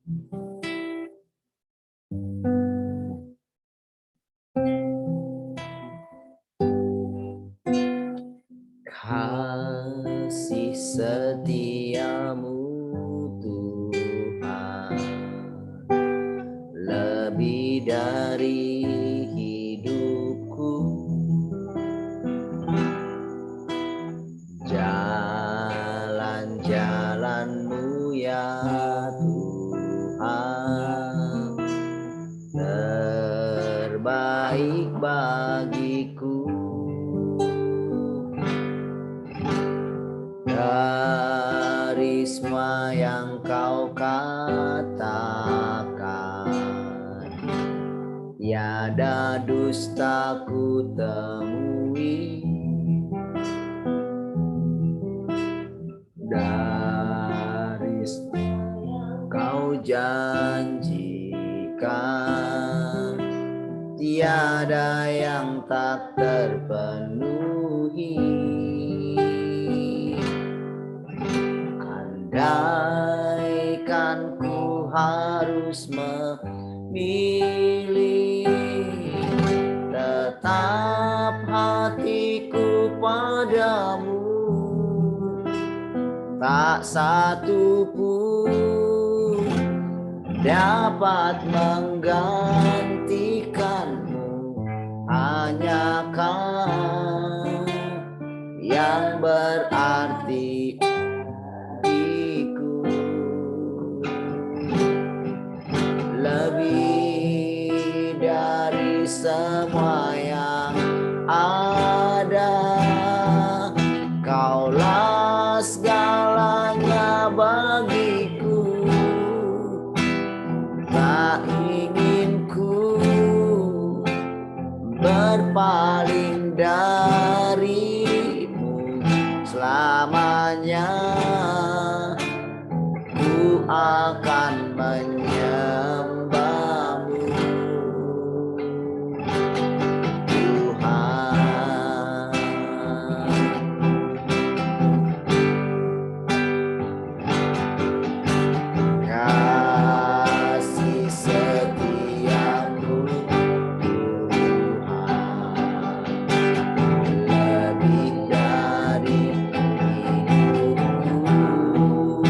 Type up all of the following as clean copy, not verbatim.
Kasih setiamu Tuhan lebih dari hidupku, jalan-jalan-Mu ya Tuhan terbaik bagiku. Dari semua yang Kau katakan, tiada dusta ku temui. Dari semua Kau janjikan, tiada yang tak terpenuhi. Andaikan ku harus memilih, tetap hatiku padamu, tak satu pun dapat menggantikanmu. Hanya Kau yang berarti bagiku, lebih dari semua yang ada. Kaulah segalanya bagiku, tak ingin ku berpaling darimu selamanya. Ku akan menyembah-Mu Tuhan. Kasih setiamu Tuhan lebih dari hidupku,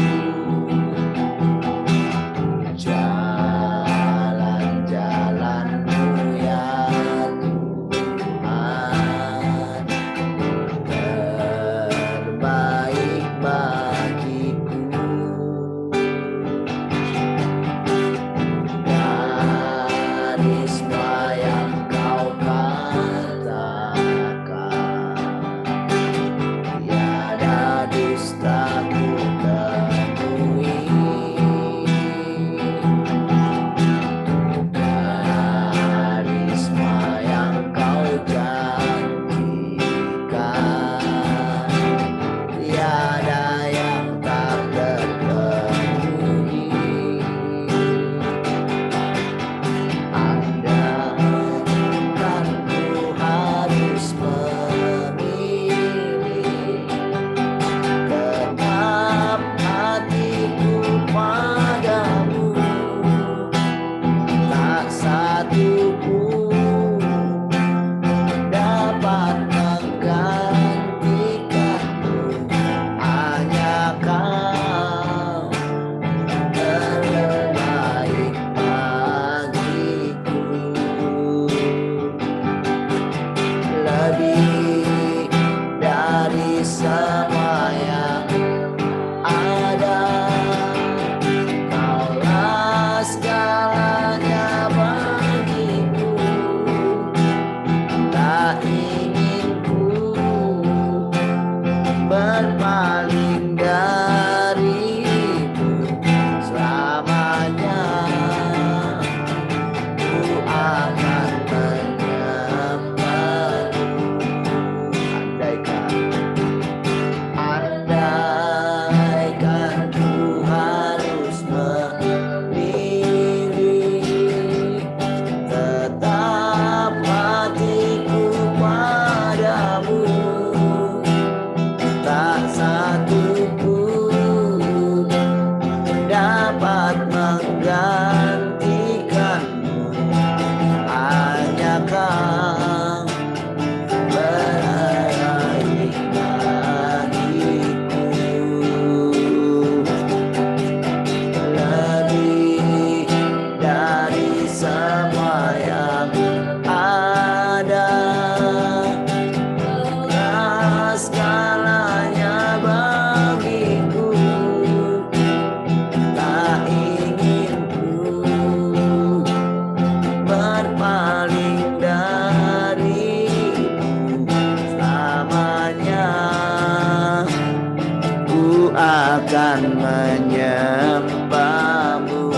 menyembahmu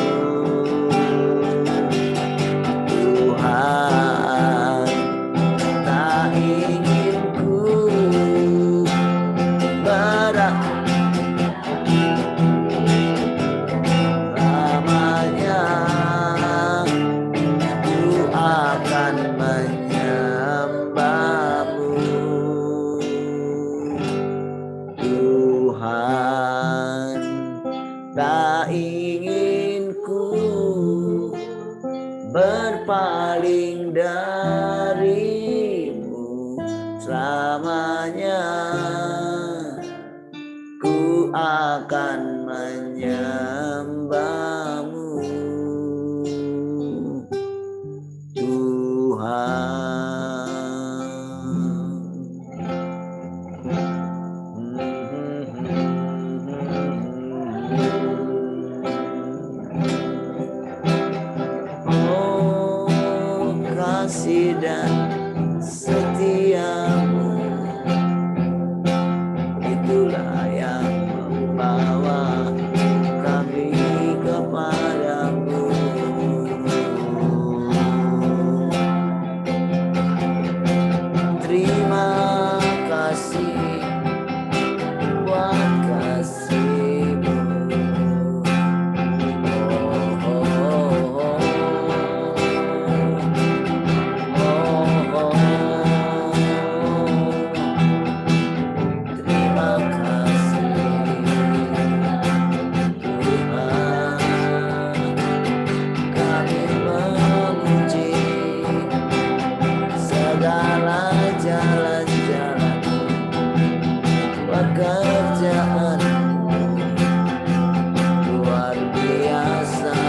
Tuhan, tak ingin ku selamanya ku akan menyembahmu Tuhan, tak ingin ku berpaling darimu selamanya ku akan menyembahmu Tuhan. Oh, kasih dan setiamu itulah yang membawa kami kepadamu. Terima kasih buat kasih-Mu. Terima kasih Tuhan, kami memuji segala jalan-jalan-Mu, pekerjaan-Mu luar biasa,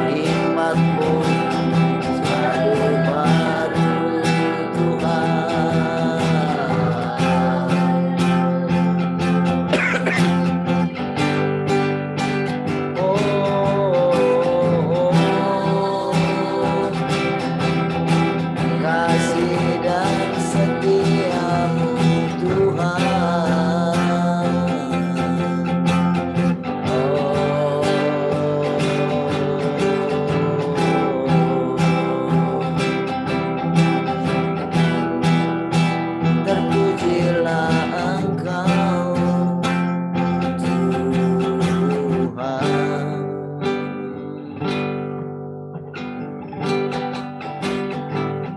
nikmat-Mu selalu baru Tuhan. Kasih dan setia-Mu Tuhan. Terpujilah Engkau Tuhan.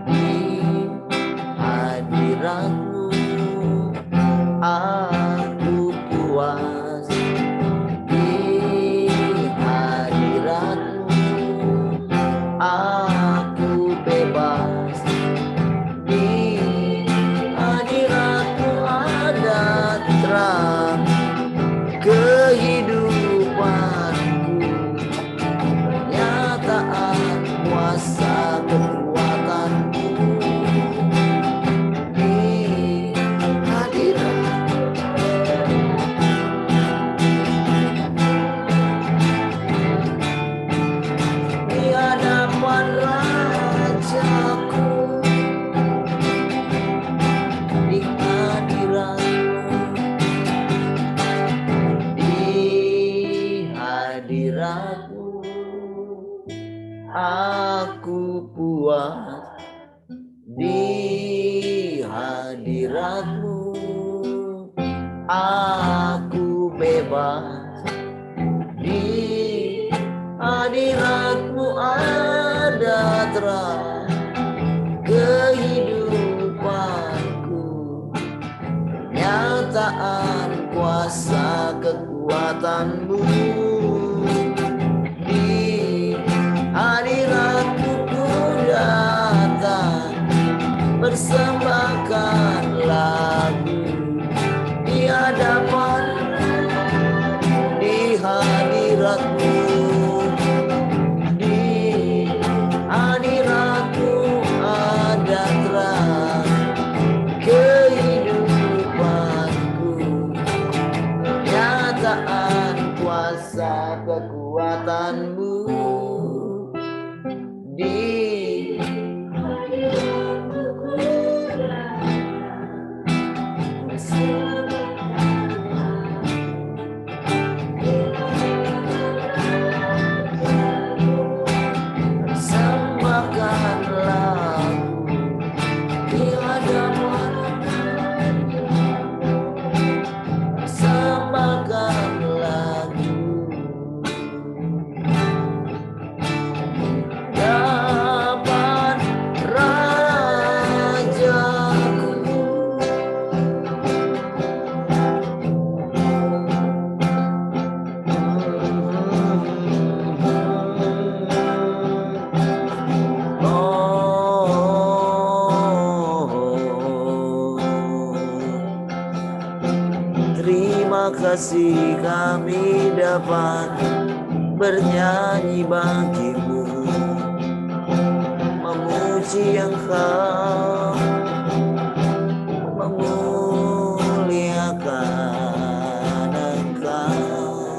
Di hadirat-Mu aku puas, di hadirat-Mu aku bebas, di hadirat-Mu ada terang kehidupanku, kenyataan kuasa kekuatan-Mu. Di hadirat di hadapan Rajaku, di hadirat-Mu, di hadirat-Mu aku puas, di hadirat-Mu aku bebas, di hadirat-Mu ada terang kehidupanku, kenyataan kuasa kekuatan-Mu. Di hadirat-Mu ku datang persembahkan lagu, di hadapan, di hadirat-Mu, di hadirat-Mu ada terang kehidupanku, kenyataan kuasa kekuatan-Mu. Di hadirat-Mu ku datang terima kasih kami dapat bernyanyi bagimu, memuji Engkau, memuliakan Engkau.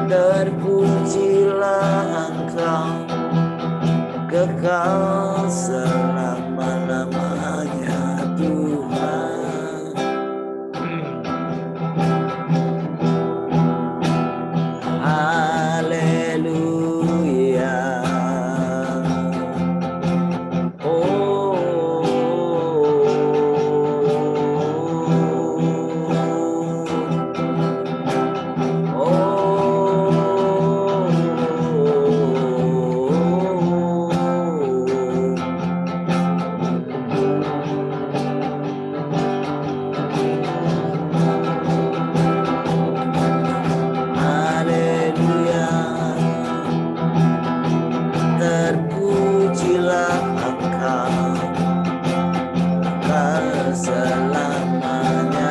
Terpujilah Engkau kekal selama-lamanya Tuhan. Haleluya. Terpujilah Engkau selamanya.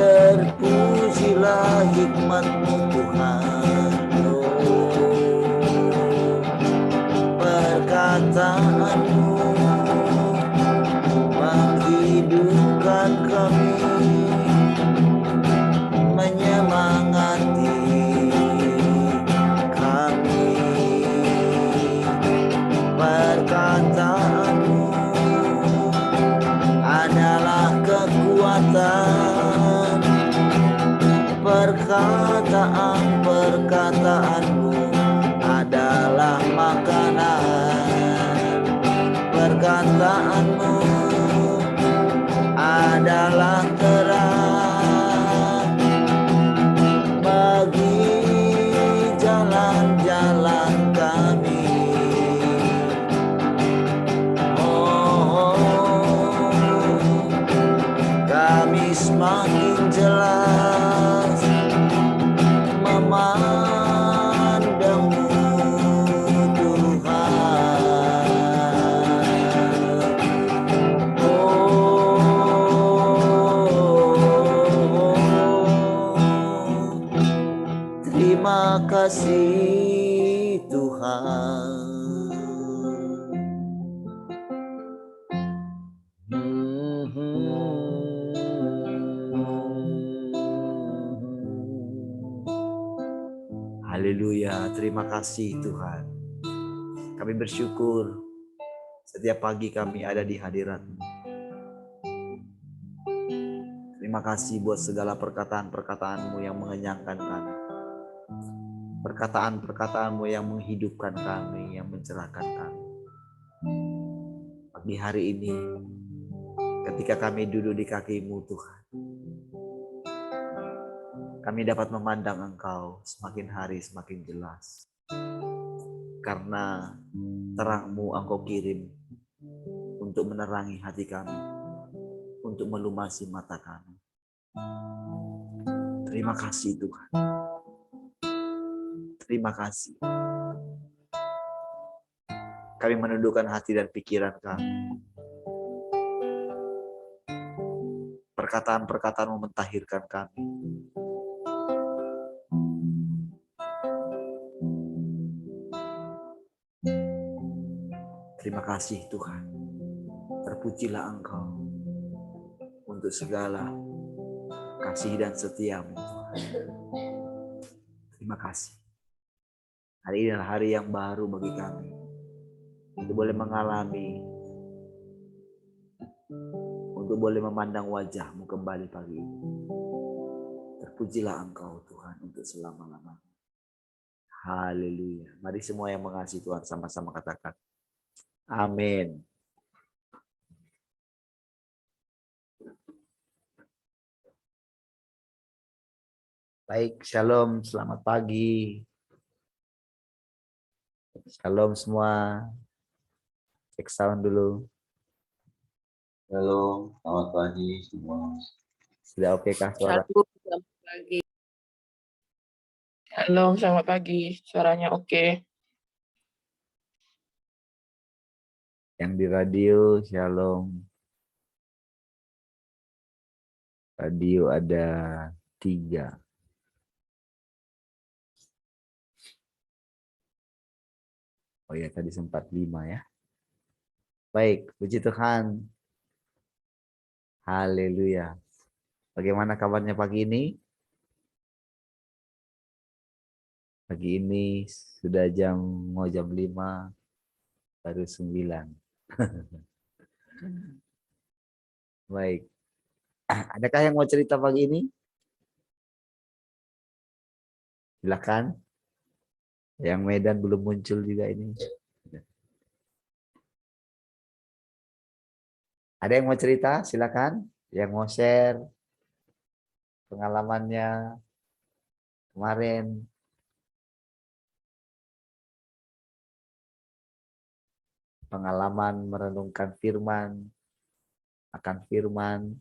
Terpujilah hikmat-Mu Tuhan. Perkataan-Mu menghidupkan kami, menyemangati kami. Perkataan-Mu adalah kekuatan. Perkataan-perkataan-Mu adalah makanan. Perkataan-Mu adalah terang bagi jalan-jalan kami. Kami semakin jelas memandang-Mu Tuhan. Terima kasih Tuhan. Haleluya, terima kasih Tuhan. Kami bersyukur setiap pagi kami ada di hadirat-Mu. Terima kasih buat segala perkataan-perkataan-Mu yang mengenyangkan kami. Perkataan-perkataan-Mu yang menghidupkan kami, yang mencerahkan kami. Pagi hari ini, ketika kami duduk di kaki-Mu Tuhan, kami dapat memandang Engkau semakin hari semakin jelas. Karena terang-Mu Engkau kirim untuk menerangi hati kami, untuk melumasi mata kami. Terima kasih Tuhan. Terima kasih. Kami menundukkan hati dan pikiran kami. Perkataan-perkataan-Mu mentahirkan kami. Terima kasih Tuhan. Terpujilah Engkau untuk segala kasih dan setia-Mu Tuhan. Terima kasih. Hari ini adalah hari yang baru bagi kami. Untuk boleh mengalami, untuk boleh memandang wajah-Mu kembali pagi ini. Terpujilah Engkau Tuhan untuk selama-lamanya. Haleluya. Mari semua yang mengasihi Tuhan sama-sama katakan amin. Baik, shalom, selamat pagi. Shalom semua. Cek sound dulu. Halo, selamat pagi semua. Sudah oke kah suara? Shalom, selamat pagi. Shalom, selamat pagi. Suaranya oke. Yang di radio, shalom. Radio ada 3. Oh ya, tadi sempat 5 ya. Baik, puji Tuhan. Haleluya. Bagaimana kabarnya pagi ini? Pagi ini sudah mau jam 5, baru 9. Baik. Adakah yang mau cerita pagi ini? Silakan. Yang Medan belum muncul juga ini. Ada yang mau cerita? Silakan. Yang mau share pengalamannya kemarin. Pengalaman merenungkan firman. Akan firman.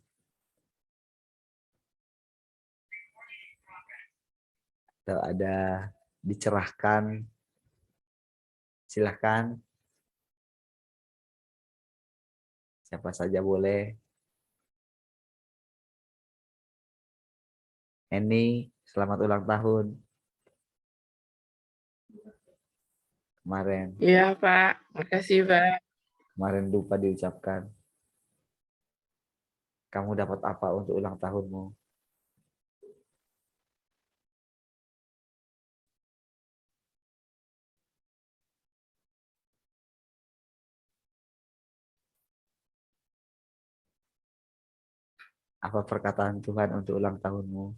Atau ada dicerahkan. Silakan. Siapa saja boleh. Eni, selamat ulang tahun. Kemarin. Iya, Pak. Makasih, Pak. Kemarin lupa diucapkan. Kamu dapat apa untuk ulang tahunmu? Apa perkataan Tuhan untuk ulang tahunmu?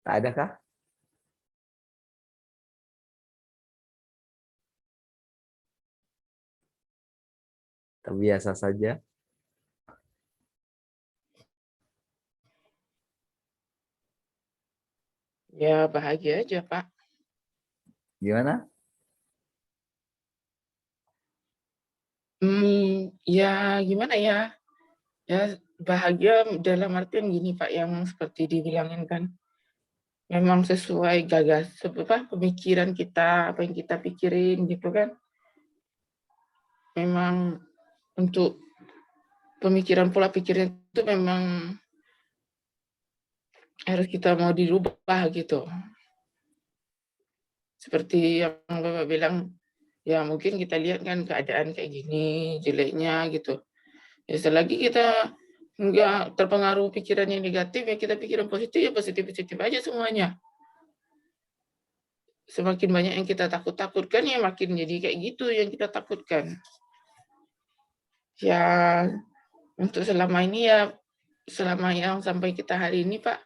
Tak ada kah? Terbiasa saja. Ya, bahagia aja, Pak. Gimana? Ya gimana ya? Ya, bahagia dalam artian gini, Pak, yang seperti dibilangin kan. Memang sesuai pemikiran kita, apa yang kita pikirin gitu kan. Memang untuk pemikiran pola pikirnya itu memang harus kita mau dirubah gitu. Seperti yang Bapak bilang, ya mungkin kita lihat kan keadaan kayak gini, jeleknya gitu. Ya selagi kita nggak terpengaruh pikiran yang negatif, ya kita pikiran positif, ya positif-positif aja semuanya. Semakin banyak yang kita takut-takutkan, ya makin jadi kayak gitu yang kita takutkan. Ya untuk selama ini ya, selama yang sampai kita hari ini Pak,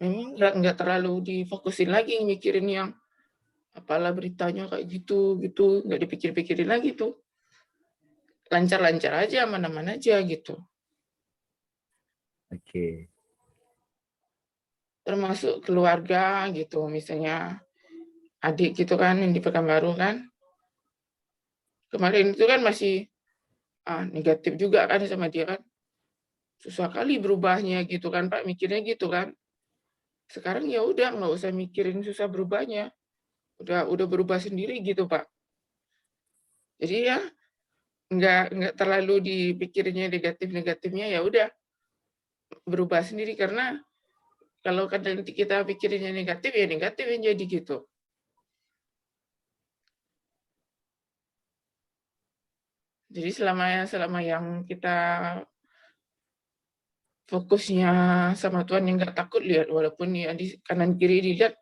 memang nggak terlalu difokusin lagi mikirin yang apalah beritanya kayak gitu, nggak dipikir-pikirin lagi tuh. Lancar-lancar aja, aman-aman aja gitu. Oke. Termasuk keluarga gitu, misalnya adik gitu kan yang di Pekanbaru kan. Kemarin itu kan masih negatif juga kan sama dia kan. Susah kali berubahnya gitu kan Pak, mikirnya gitu kan. Sekarang ya udah nggak usah mikirin susah berubahnya. Udah berubah sendiri gitu Pak. Jadi ya nggak terlalu dipikirinnya negatif-negatifnya, ya udah berubah sendiri, karena kalau kan nanti kita pikirinnya negatif, ya negatif yang jadi gitu. Jadi selama yang kita fokusnya sama Tuhan, yang nggak takut lihat, walaupun ya di kanan kiri dilihat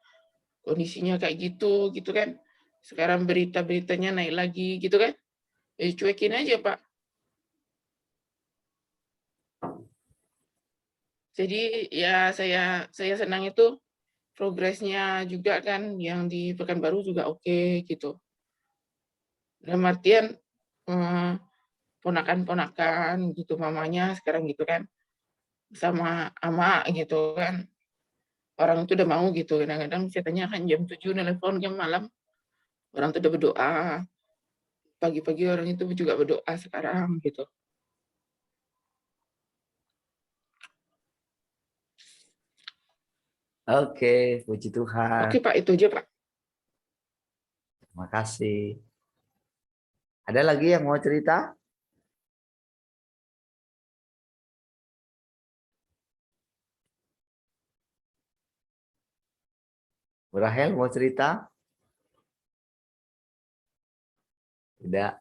kondisinya kayak gitu kan. Sekarang berita-beritanya naik lagi gitu kan. Ya cuekin aja Pak. Jadi ya saya senang itu progresnya juga kan yang di Pekanbaru juga oke gitu. Dalam artian, ponakan-ponakan gitu, mamanya sekarang gitu kan, sama ama gitu kan. Orang itu udah mau gitu, kadang-kadang saya tanyakan jam 7 nelpon jam malam, orang itu udah berdoa. Pagi-pagi orang itu juga berdoa sekarang gitu. Oke, puji Tuhan. Oke Pak, itu aja Pak. Terima kasih. Ada lagi yang mau cerita? Bu Rahel mau cerita? Tidak.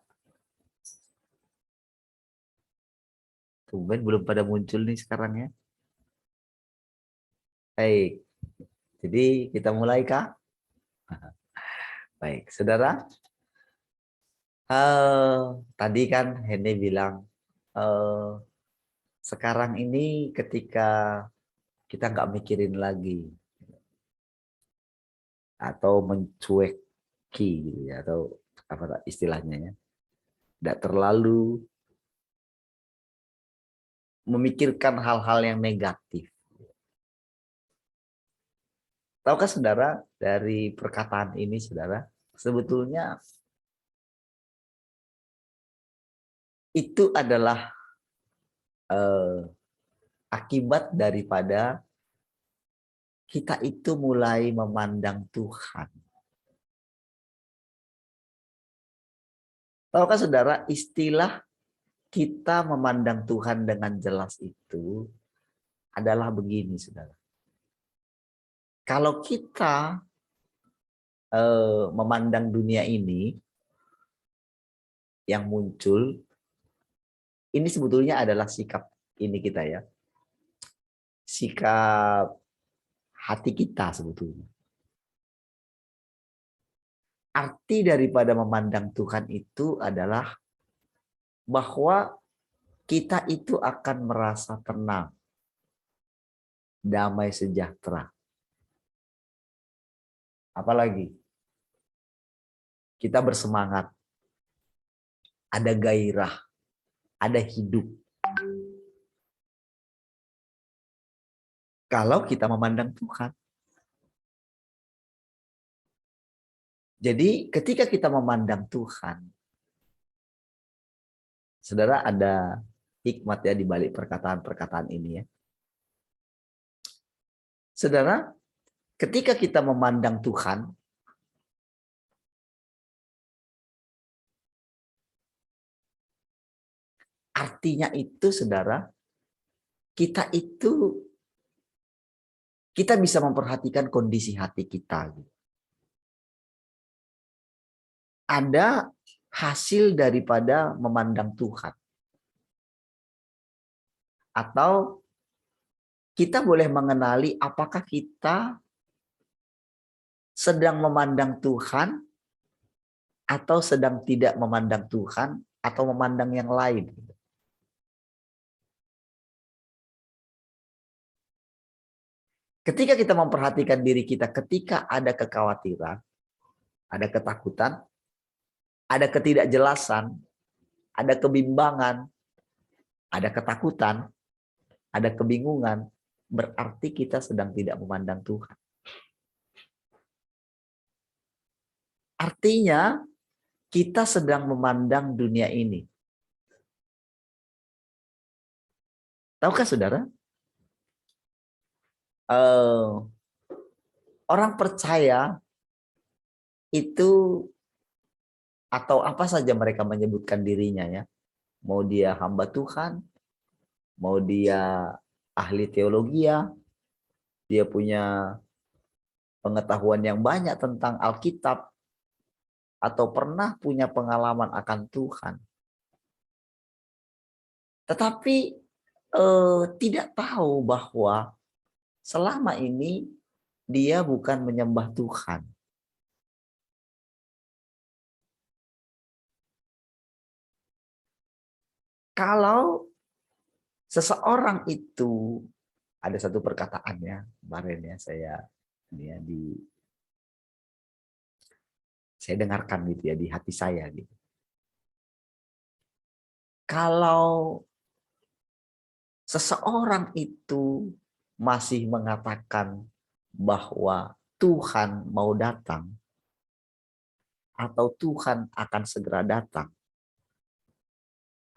Tumben belum pada muncul nih sekarang ya. Baik. Jadi kita mulai Kak? Baik, saudara. Tadi kan Henny bilang sekarang ini ketika kita nggak mikirin lagi atau mencueki gitu ya, atau apa istilahnya ya, tidak terlalu memikirkan hal-hal yang negatif. Tahukah saudara dari perkataan ini saudara, sebetulnya itu adalah akibat daripada kita itu mulai memandang Tuhan. Tahukah saudara, istilah kita memandang Tuhan dengan jelas itu adalah begini, saudara. Kalau kita memandang dunia ini yang muncul, ini sebetulnya adalah sikap ini kita ya. Sikap hati kita sebetulnya. Arti daripada memandang Tuhan itu adalah bahwa kita itu akan merasa tenang, damai sejahtera. Apalagi kita bersemangat, ada gairah, ada hidup. Kalau kita memandang Tuhan. Jadi ketika kita memandang Tuhan, saudara, ada hikmat ya di balik perkataan-perkataan ini ya. Saudara, ketika kita memandang Tuhan, artinya itu saudara, kita bisa memperhatikan kondisi hati kita. Ada hasil daripada memandang Tuhan. Atau kita boleh mengenali apakah kita sedang memandang Tuhan atau sedang tidak memandang Tuhan atau memandang yang lain. Ketika kita memperhatikan diri kita, ketika ada kekhawatiran, ada ketakutan, ada ketidakjelasan, ada kebimbangan, ada ketakutan, ada kebingungan, berarti kita sedang tidak memandang Tuhan. Artinya kita sedang memandang dunia ini. Tahukah saudara? Orang percaya itu atau apa saja mereka menyebutkan dirinya ya. Mau dia hamba Tuhan, mau dia ahli teologi ya, dia punya pengetahuan yang banyak tentang Alkitab, atau pernah punya pengalaman akan Tuhan. Tetapi tidak tahu bahwa selama ini dia bukan menyembah Tuhan. Kalau seseorang itu, ada satu perkataannya kemarin ya saya ya, saya dengarkan gitu ya di hati saya gitu. Kalau seseorang itu masih mengatakan bahwa Tuhan mau datang atau Tuhan akan segera datang,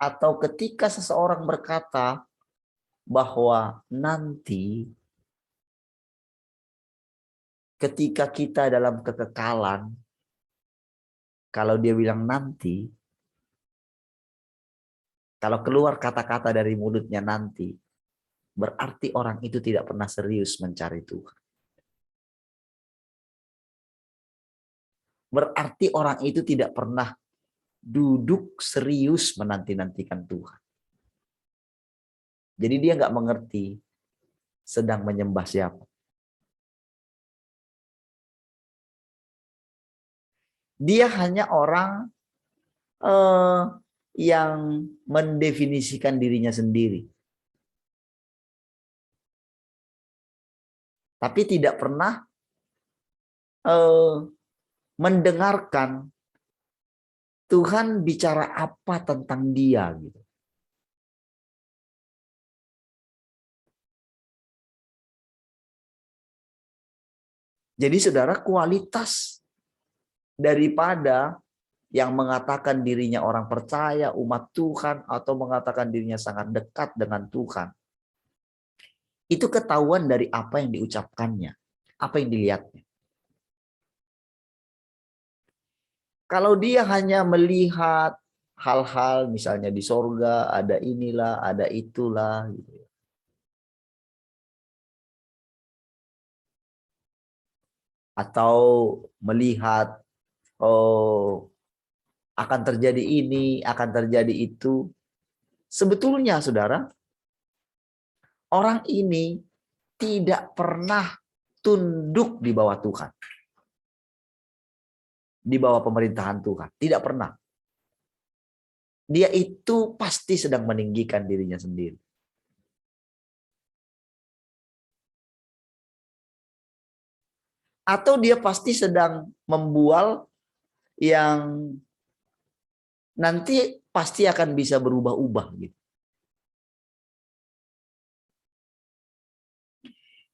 atau ketika seseorang berkata bahwa nanti ketika kita dalam kekekalan, kalau dia bilang nanti, kalau keluar kata-kata dari mulutnya nanti, berarti orang itu tidak pernah serius mencari Tuhan. Berarti orang itu tidak pernah duduk serius menanti-nantikan Tuhan. Jadi dia nggak mengerti sedang menyembah siapa. Dia hanya orang yang mendefinisikan dirinya sendiri. Tapi tidak pernah mendengarkan Tuhan bicara apa tentang dia gitu. Jadi saudara, kualitas daripada yang mengatakan dirinya orang percaya, umat Tuhan, atau mengatakan dirinya sangat dekat dengan Tuhan, itu ketahuan dari apa yang diucapkannya, apa yang dilihatnya. Kalau dia hanya melihat hal-hal misalnya di sorga, ada inilah, ada itulah, gitu. Atau melihat akan terjadi ini, akan terjadi itu. Sebetulnya saudara, orang ini tidak pernah tunduk di bawah Tuhan. Di bawah pemerintahan Tuhan. Tidak pernah. Dia itu pasti sedang meninggikan dirinya sendiri. Atau dia pasti sedang membual yang nanti pasti akan bisa berubah-ubah gitu.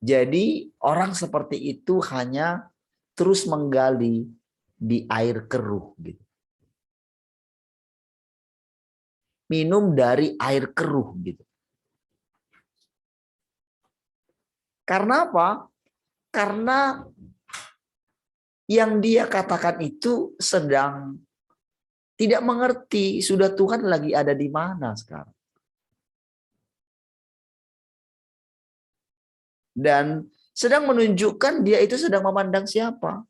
Jadi orang seperti itu hanya terus menggali di air keruh gitu. Minum dari air keruh gitu. Karena apa? Karena yang dia katakan itu sedang tidak mengerti sudah Tuhan lagi ada di mana sekarang. Dan sedang menunjukkan dia itu sedang memandang siapa.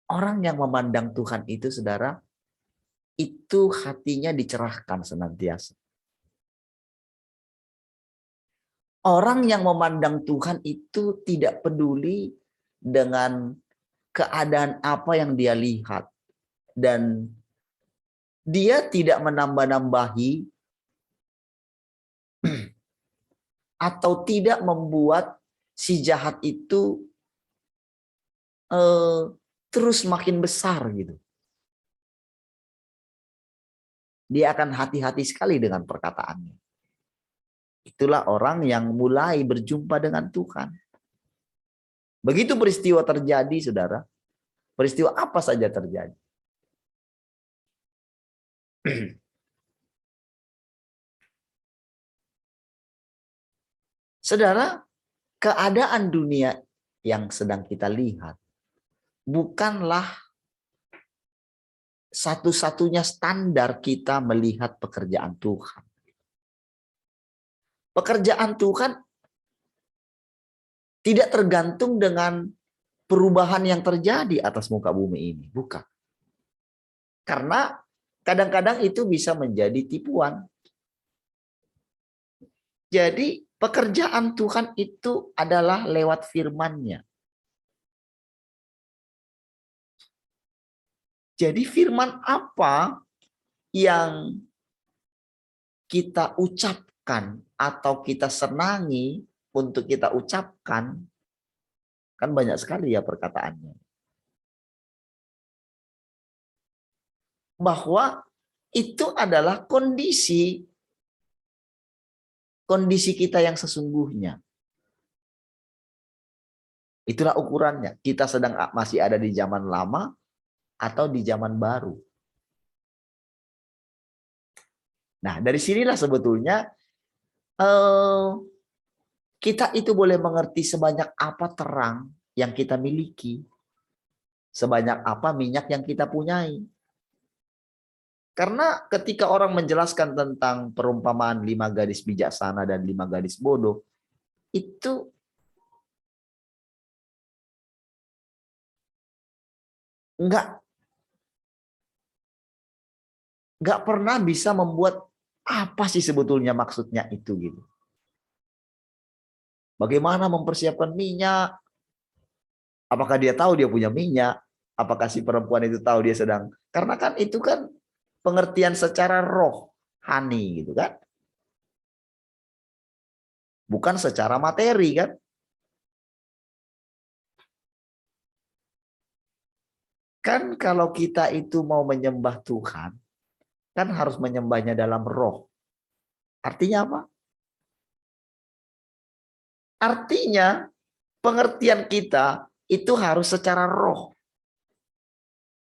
Orang yang memandang Tuhan itu, saudara, itu hatinya dicerahkan senantiasa. Orang yang memandang Tuhan itu tidak peduli dengan keadaan apa yang dia lihat. Dan dia tidak menambah-nambahi atau tidak membuat si jahat itu terus makin besar gitu. Dia akan hati-hati sekali dengan perkataannya. Itulah orang yang mulai berjumpa dengan Tuhan. Begitu peristiwa terjadi, saudara. Peristiwa apa saja terjadi. Saudara, keadaan dunia yang sedang kita lihat bukanlah satu-satunya standar kita melihat pekerjaan Tuhan. Pekerjaan Tuhan tidak tergantung dengan perubahan yang terjadi atas muka bumi ini. Bukan. Karena kadang-kadang itu bisa menjadi tipuan. Jadi pekerjaan Tuhan itu adalah lewat firman-Nya. Jadi firman apa yang kita ucapkan atau kita senangi untuk kita ucapkan, kan banyak sekali ya perkataannya, bahwa itu adalah kondisi kita yang sesungguhnya. Itulah ukurannya. Kita masih ada di zaman lama atau di zaman baru. Nah, dari sinilah sebetulnya kita itu boleh mengerti sebanyak apa terang yang kita miliki, sebanyak apa minyak yang kita punyai. Karena ketika orang menjelaskan tentang perumpamaan 5 gadis bijaksana dan 5 gadis bodoh, itu nggak pernah bisa membuat apa sih sebetulnya maksudnya itu gitu. Bagaimana mempersiapkan minyak? Apakah dia tahu dia punya minyak? Apakah si perempuan itu tahu dia sedang? Karena kan itu kan pengertian secara rohani gitu kan. Bukan secara materi kan. Kan kalau kita itu mau menyembah Tuhan, kan harus menyembahnya dalam roh. Artinya apa? Artinya pengertian kita itu harus secara roh.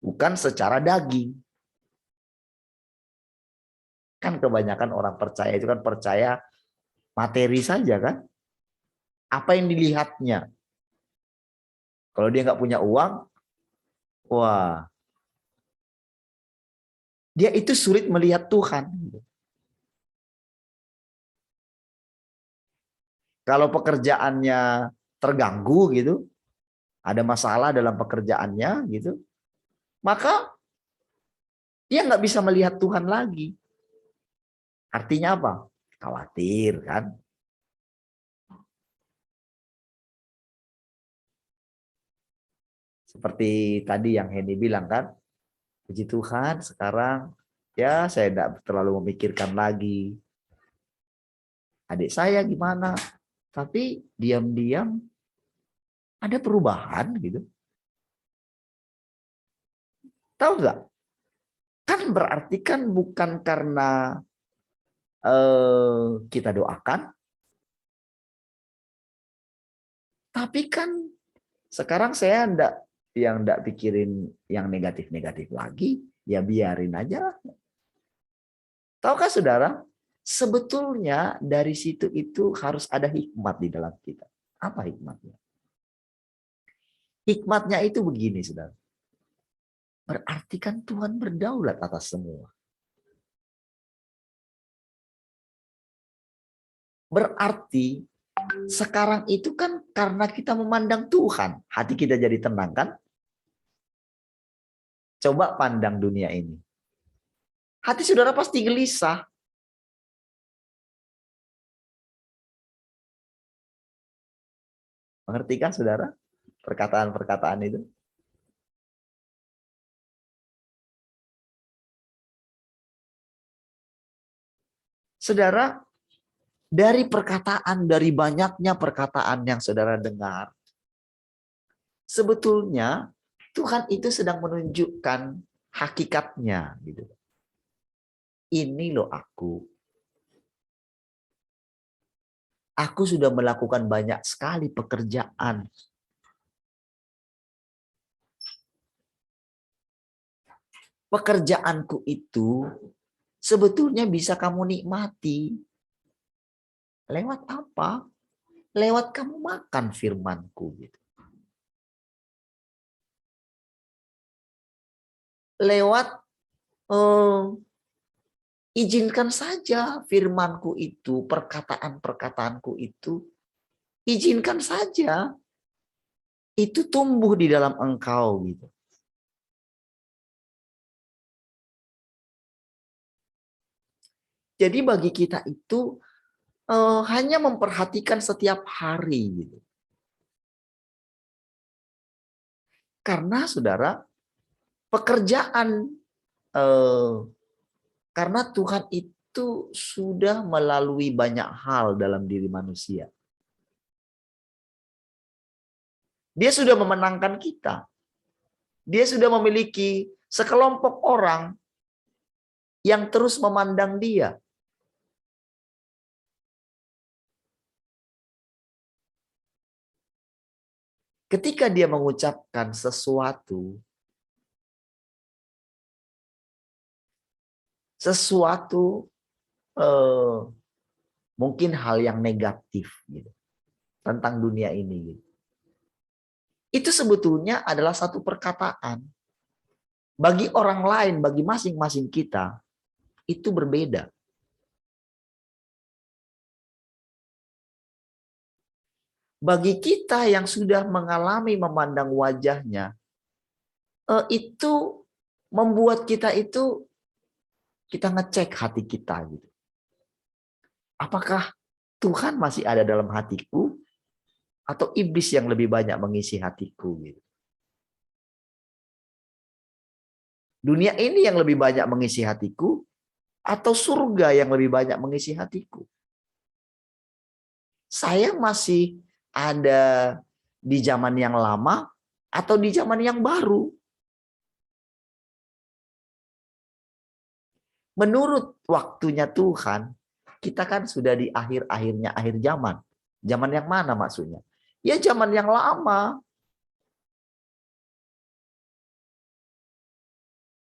Bukan secara daging. Kan kebanyakan orang percaya itu kan percaya materi saja kan. Apa yang dilihatnya. Kalau dia nggak punya uang, wah, dia itu sulit melihat Tuhan. Kalau pekerjaannya terganggu gitu, ada masalah dalam pekerjaannya gitu, maka dia nggak bisa melihat Tuhan lagi. Artinya apa? Khawatir kan? Seperti tadi yang Henny bilang kan, puji Tuhan sekarang ya saya tidak terlalu memikirkan lagi adik saya gimana, tapi diam-diam ada perubahan gitu. Tahu nggak? Kan berarti kan bukan karena kita doakan, tapi kan sekarang saya enggak pikirin yang negatif-negatif lagi, ya biarin aja. Tahukah saudara, sebetulnya dari situ itu harus ada hikmat di dalam kita. Apa hikmatnya? Hikmatnya itu begini, saudara. Berarti kan Tuhan berdaulat atas semua. Berarti sekarang itu kan karena kita memandang Tuhan, hati kita jadi tenang kan? Coba pandang dunia ini. Hati saudara pasti gelisah. Mengertikah saudara perkataan-perkataan itu? Saudara, dari banyaknya perkataan yang saudara dengar, sebetulnya Tuhan itu sedang menunjukkan hakikatnya gitu. Ini loh aku. Aku sudah melakukan banyak sekali pekerjaan. Pekerjaanku itu sebetulnya bisa kamu nikmati. Lewat apa? Lewat kamu makan firmanku gitu. Lewat izinkan saja firmanku itu, perkataan-perkataanku itu, izinkan saja itu tumbuh di dalam engkau gitu. Jadi bagi kita itu hanya memperhatikan setiap hari gitu. Karena saudara, pekerjaan karena Tuhan itu sudah melalui banyak hal dalam diri manusia. Dia sudah memenangkan kita. Dia sudah memiliki sekelompok orang yang terus memandang dia. Ketika dia mengucapkan sesuatu mungkin hal yang negatif gitu, tentang dunia ini gitu. Itu sebetulnya adalah satu perkataan. Bagi orang lain, bagi masing-masing kita, itu berbeda. Bagi kita yang sudah mengalami memandang wajahnya, itu membuat kita ngecek hati kita gitu. Apakah Tuhan masih ada dalam hatiku atau iblis yang lebih banyak mengisi hatiku gitu. Dunia ini yang lebih banyak mengisi hatiku atau surga yang lebih banyak mengisi hatiku? Saya masih ada di zaman yang lama atau di zaman yang baru? Menurut waktunya Tuhan, kita kan sudah di akhir-akhirnya akhir zaman. Zaman yang mana maksudnya? Ya zaman yang lama.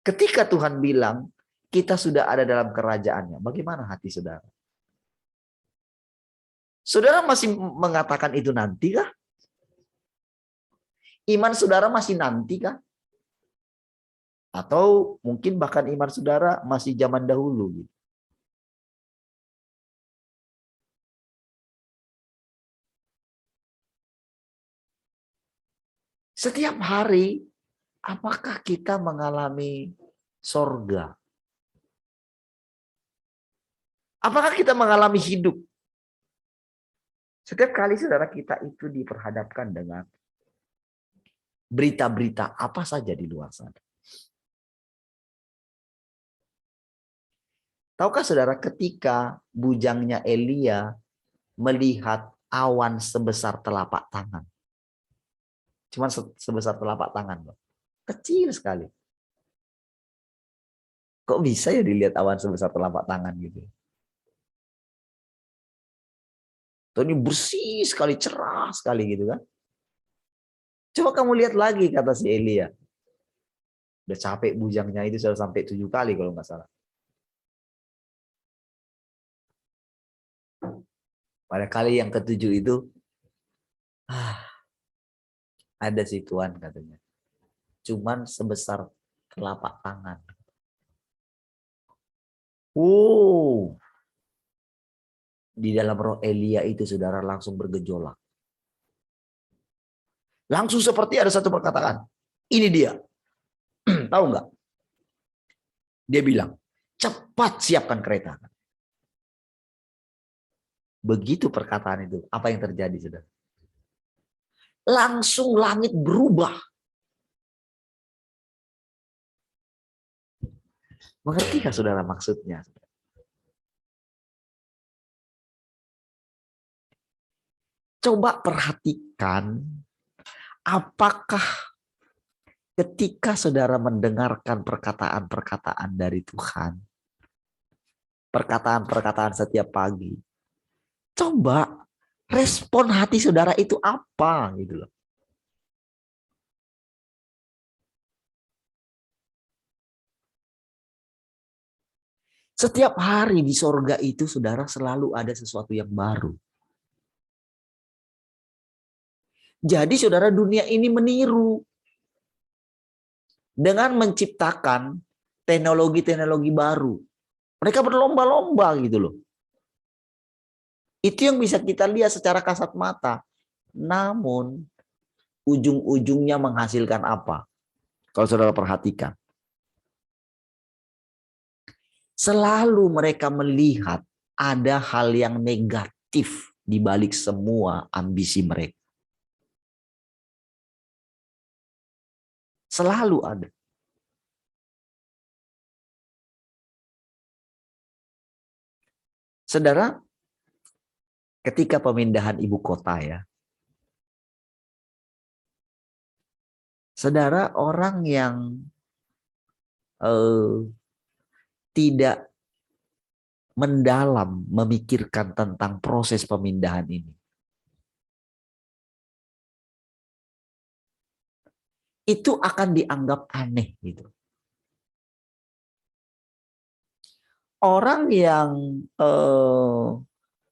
Ketika Tuhan bilang, kita sudah ada dalam kerajaannya. Bagaimana hati saudara? Saudara masih mengatakan itu nanti kah? Iman saudara masih nanti kah? Atau mungkin bahkan iman saudara masih zaman dahulu gitu. Setiap hari, apakah kita mengalami sorga? Apakah kita mengalami hidup? Setiap kali saudara kita itu diperhadapkan dengan berita-berita apa saja di luar sana. Tahukah saudara ketika bujangnya Elia melihat awan sebesar telapak tangan. Cuman sebesar telapak tangan. Kecil sekali. Kok bisa ya dilihat awan sebesar telapak tangan gitu? Tuh ini bersih sekali, cerah sekali gitu kan. Coba kamu lihat lagi kata si Elia. Udah capek bujangnya itu sudah sampai 7 kali kalau nggak salah. Pada kali yang ke-7 itu, ada si Tuhan katanya. Cuman sebesar telapak tangan. Di dalam roh Elia itu saudara langsung bergejolak. Langsung seperti ada satu perkataan. Ini dia. Tahu nggak? Dia bilang, cepat siapkan kereta. Begitu perkataan itu, apa yang terjadi saudara? Langsung langit berubah. Mengertikah saudara maksudnya? Coba perhatikan, apakah ketika saudara mendengarkan perkataan-perkataan dari Tuhan, perkataan-perkataan setiap pagi, coba respon hati saudara itu apa gitu loh. Setiap hari di sorga itu saudara selalu ada sesuatu yang baru. Jadi saudara, dunia ini meniru dengan menciptakan teknologi-teknologi baru. Mereka berlomba-lomba gitu loh. Itu yang bisa kita lihat secara kasat mata. Namun ujung-ujungnya menghasilkan apa? Kalau saudara perhatikan. Selalu mereka melihat ada hal yang negatif di balik semua ambisi mereka. Selalu ada. Saudara, ketika pemindahan ibu kota ya, Saudara, orang yang tidak mendalam memikirkan tentang proses pemindahan ini, itu akan dianggap aneh gitu. Orang yang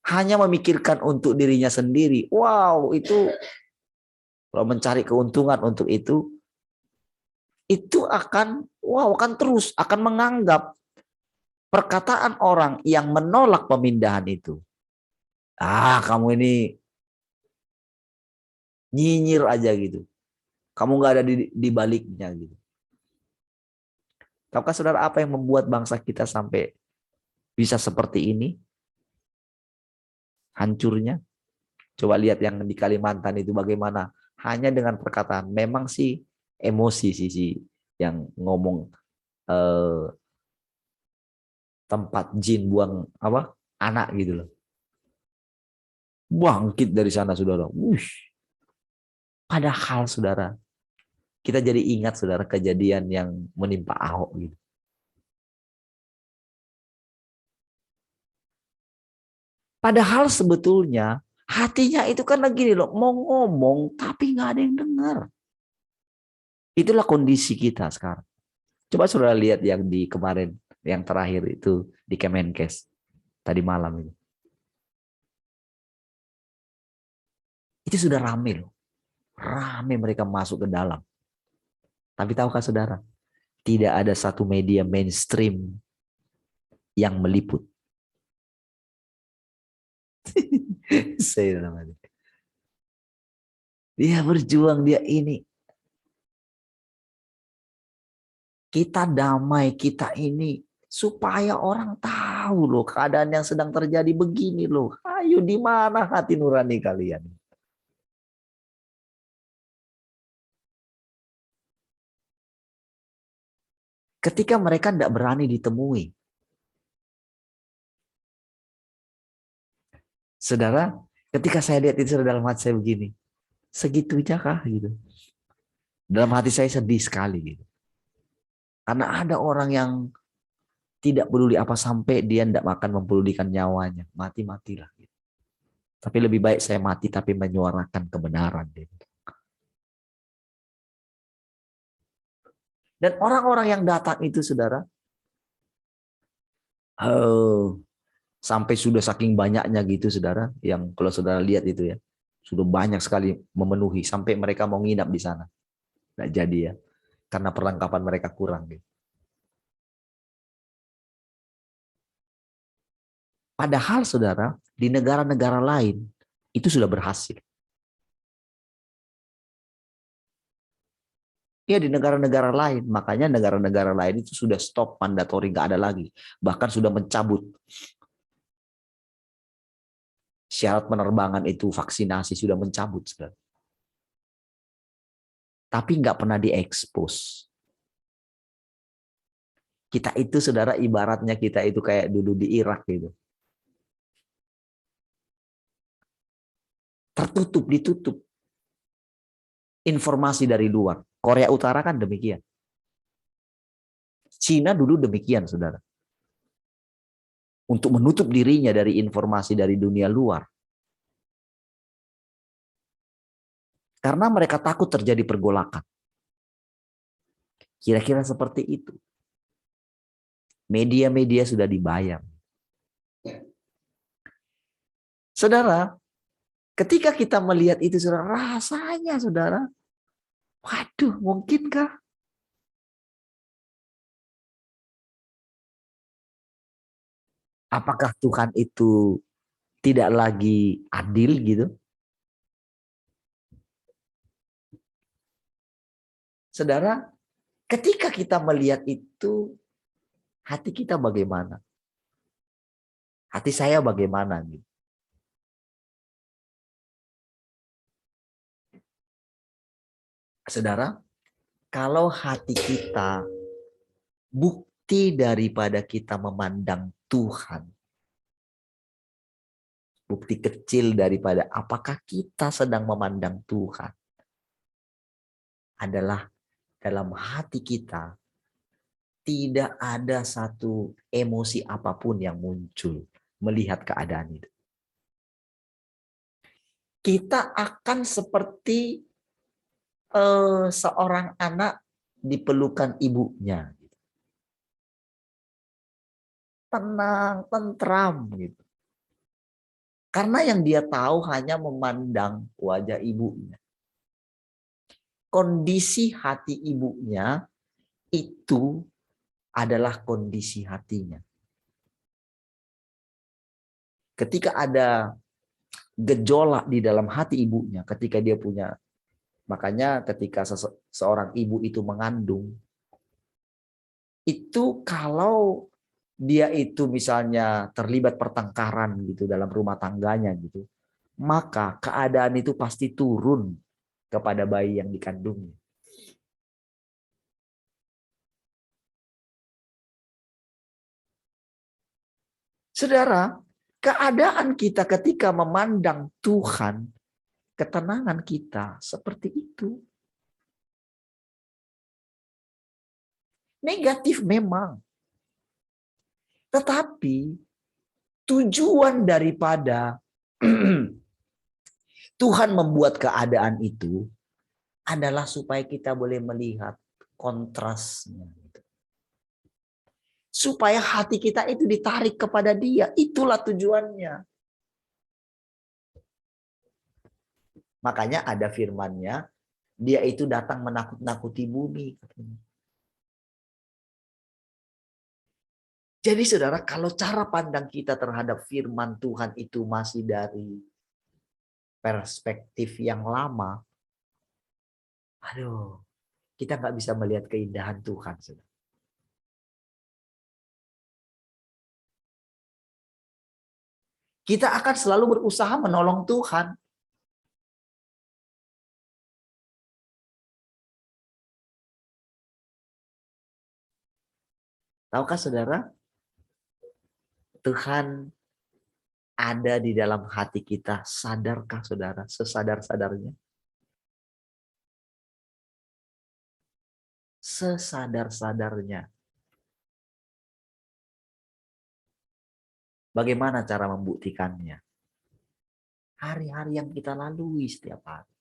hanya memikirkan untuk dirinya sendiri, wow, itu kalau mencari keuntungan untuk itu akan terus akan menganggap perkataan orang yang menolak pemindahan itu, kamu ini nyinyir aja gitu, kamu nggak ada di baliknya gitu. Tahukah saudara apa yang membuat bangsa kita sampai bisa seperti ini? Hancurnya. Coba lihat yang di Kalimantan itu bagaimana. Hanya dengan perkataan. Memang sih emosi sih yang ngomong tempat jin buang anak gitu loh. Bangkit dari sana saudara. Padahal saudara, kita jadi ingat saudara kejadian yang menimpa Ahok gitu. Padahal sebetulnya hatinya itu kan lagi loh, mau ngomong tapi nggak ada yang dengar. Itulah kondisi kita sekarang. Coba saudara lihat yang di kemarin, yang terakhir itu di Kemenkes tadi malam itu. Itu sudah rame loh. Rame mereka masuk ke dalam. Tapi tahukah saudara, tidak ada satu media mainstream yang meliput. Dia berjuang, dia ini. Kita damai, kita ini. Supaya orang tahu loh keadaan yang sedang terjadi begini loh. Ayo, di mana hati nurani kalian? Ketika mereka tidak berani ditemui. Saudara, ketika saya lihat itu dalam hati saya begini. Segitunya kah gitu. Dalam hati saya sedih sekali gitu. Karena ada orang yang tidak peduli apa sampai dia tidak akan mempedulikan nyawanya. Mati-matilah. Gitu. Tapi lebih baik saya mati tapi menyuarakan kebenaran. Gitu. Dan orang-orang yang datang itu saudara. Sampai sudah saking banyaknya gitu saudara. Yang kalau saudara lihat itu ya. Sudah banyak sekali memenuhi. Sampai mereka mau nginap di sana. Nggak jadi ya. Karena perlengkapan mereka kurang. Gitu. Padahal saudara, di negara-negara lain itu sudah berhasil. Ya di negara-negara lain, makanya negara-negara lain itu sudah stop mandatory, nggak ada lagi. Bahkan sudah mencabut syarat penerbangan itu, vaksinasi sudah mencabut. Saudara. Tapi nggak pernah diekspos. Kita itu saudara ibaratnya kita itu kayak dulu di Irak gitu. Tertutup, ditutup. Informasi dari luar. Korea Utara kan demikian. Cina dulu demikian, saudara. Untuk menutup dirinya dari informasi dari dunia luar. Karena mereka takut terjadi pergolakan. Kira-kira seperti itu. Media-media sudah dibayar. Saudara, ketika kita melihat itu, saudara, rasanya, saudara, waduh, mungkinkah? Apakah Tuhan itu tidak lagi adil gitu? Saudara, ketika kita melihat itu, hati kita bagaimana? Hati saya bagaimana? Gitu. Saudara, kalau hati kita bukti daripada kita memandang Tuhan, bukti kecil daripada apakah kita sedang memandang Tuhan, adalah dalam hati kita tidak ada satu emosi apapun yang muncul melihat keadaan itu. Kita akan seperti seorang anak di pelukan ibunya. Tenang, tentram gitu. Karena yang dia tahu hanya memandang wajah ibunya. Kondisi hati ibunya itu adalah kondisi hatinya. Ketika ada gejolak di dalam hati ibunya, ketika dia punya, makanya ketika seorang ibu itu mengandung, itu kalau dia itu misalnya terlibat pertengkaran gitu dalam rumah tangganya gitu, maka keadaan itu pasti turun kepada bayi yang dikandungnya. Saudara, keadaan kita ketika memandang Tuhan, ketenangan kita seperti itu. Negatif memang. Tetapi tujuan daripada Tuhan membuat keadaan itu adalah supaya kita boleh melihat kontrasnya. Supaya hati kita itu ditarik kepada Dia. Itulah tujuannya. Makanya ada firman-Nya, Dia itu datang menakut-nakuti bumi. Jadi saudara, kalau cara pandang kita terhadap firman Tuhan itu masih dari perspektif yang lama, aduh, kita nggak bisa melihat keindahan Tuhan. Saudara. Kita akan selalu berusaha menolong Tuhan. Tahukah saudara? Tuhan ada di dalam hati kita. Sadarkah saudara? Sesadar-sadarnya. Sesadar-sadarnya. Bagaimana cara membuktikannya? Hari-hari yang kita lalui setiap hari.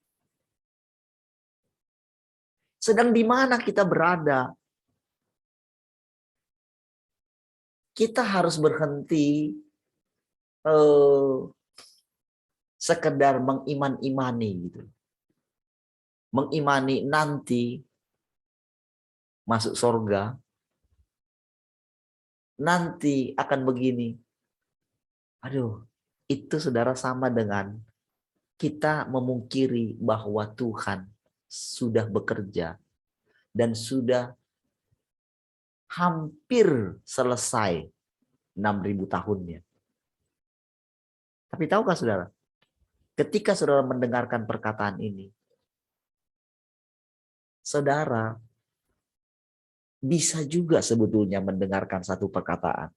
Sedang di mana kita berada? Kita harus berhenti sekedar mengiman-imani gitu. Mengimani nanti masuk surga. Nanti akan begini. Aduh, itu saudara sama dengan kita memungkiri bahwa Tuhan sudah bekerja dan sudah hampir selesai 6.000 tahunnya. Tapi tahukah saudara, ketika saudara mendengarkan perkataan ini, saudara bisa juga sebetulnya mendengarkan satu perkataan.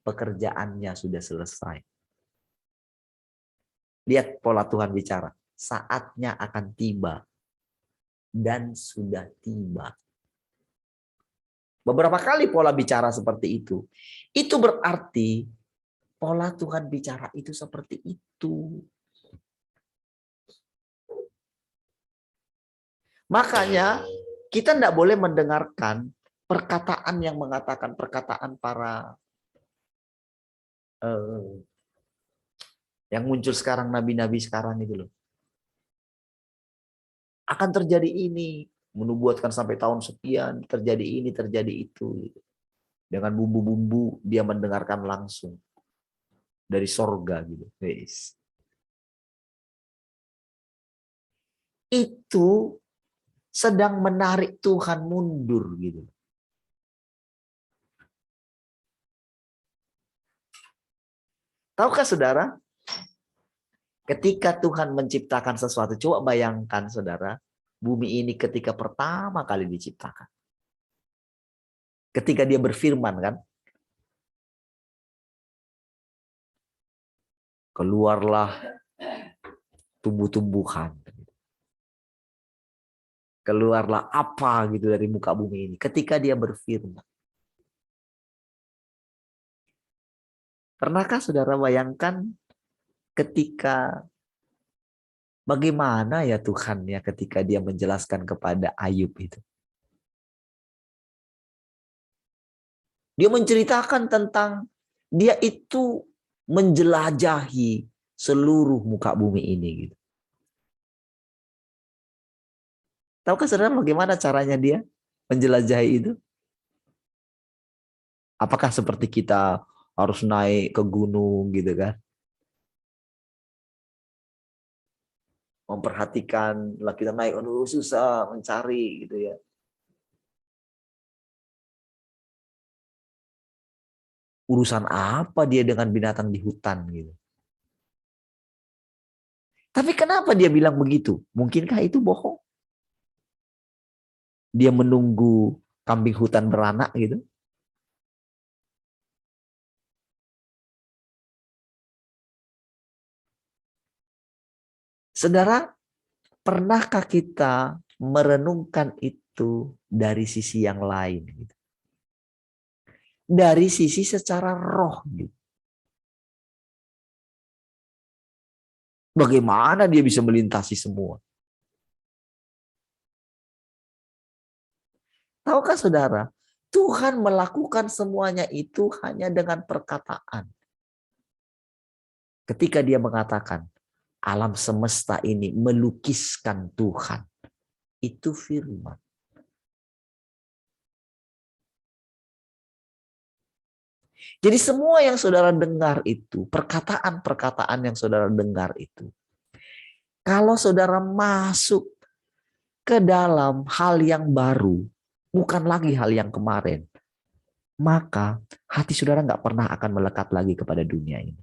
Pekerjaannya sudah selesai. Lihat pola Tuhan bicara. Saatnya akan tiba. Dan sudah tiba. Beberapa kali pola bicara seperti itu. Itu berarti pola Tuhan bicara itu seperti itu. Makanya kita tidak boleh mendengarkan perkataan yang mengatakan perkataan para yang muncul sekarang, nabi-nabi sekarang itu loh. Akan terjadi ini, menubuatkan sampai tahun sekian, terjadi ini, terjadi itu. Dengan bumbu-bumbu dia mendengarkan langsung dari sorga gitu. Itu sedang menarik Tuhan mundur gitu. Tahukah saudara? Ketika Tuhan menciptakan sesuatu, coba bayangkan saudara, bumi ini ketika pertama kali diciptakan. Ketika dia berfirman kan, keluarlah tumbuh-tumbuhan. keluarlah apa gitu dari muka bumi ini. Ketika dia berfirman. Pernahkah saudara bayangkan ketika bagaimana ya Tuhan ya ketika dia menjelaskan kepada Ayub itu. Dia menceritakan tentang dia itu menjelajahi seluruh muka bumi ini gitu. Tahukah saudara bagaimana caranya dia menjelajahi itu? Apakah seperti kita harus naik ke gunung gitu kan? Memperhatikan, lah kita naik, aduh susah mencari gitu ya. Urusan apa dia dengan binatang di hutan gitu. Tapi kenapa dia bilang begitu? Mungkinkah itu bohong? Dia menunggu kambing hutan beranak gitu. Saudara, pernahkah kita merenungkan itu dari sisi yang lain? Gitu? Dari sisi secara roh. Gitu. Bagaimana dia bisa melintasi semua? Tahukah saudara, Tuhan melakukan semuanya itu hanya dengan perkataan. Ketika dia mengatakan, alam semesta ini melukiskan Tuhan. Itu firman. Jadi semua yang saudara dengar itu, perkataan-perkataan yang saudara dengar itu, kalau saudara masuk ke dalam hal yang baru, bukan lagi hal yang kemarin, maka hati saudara nggak pernah akan melekat lagi kepada dunia ini.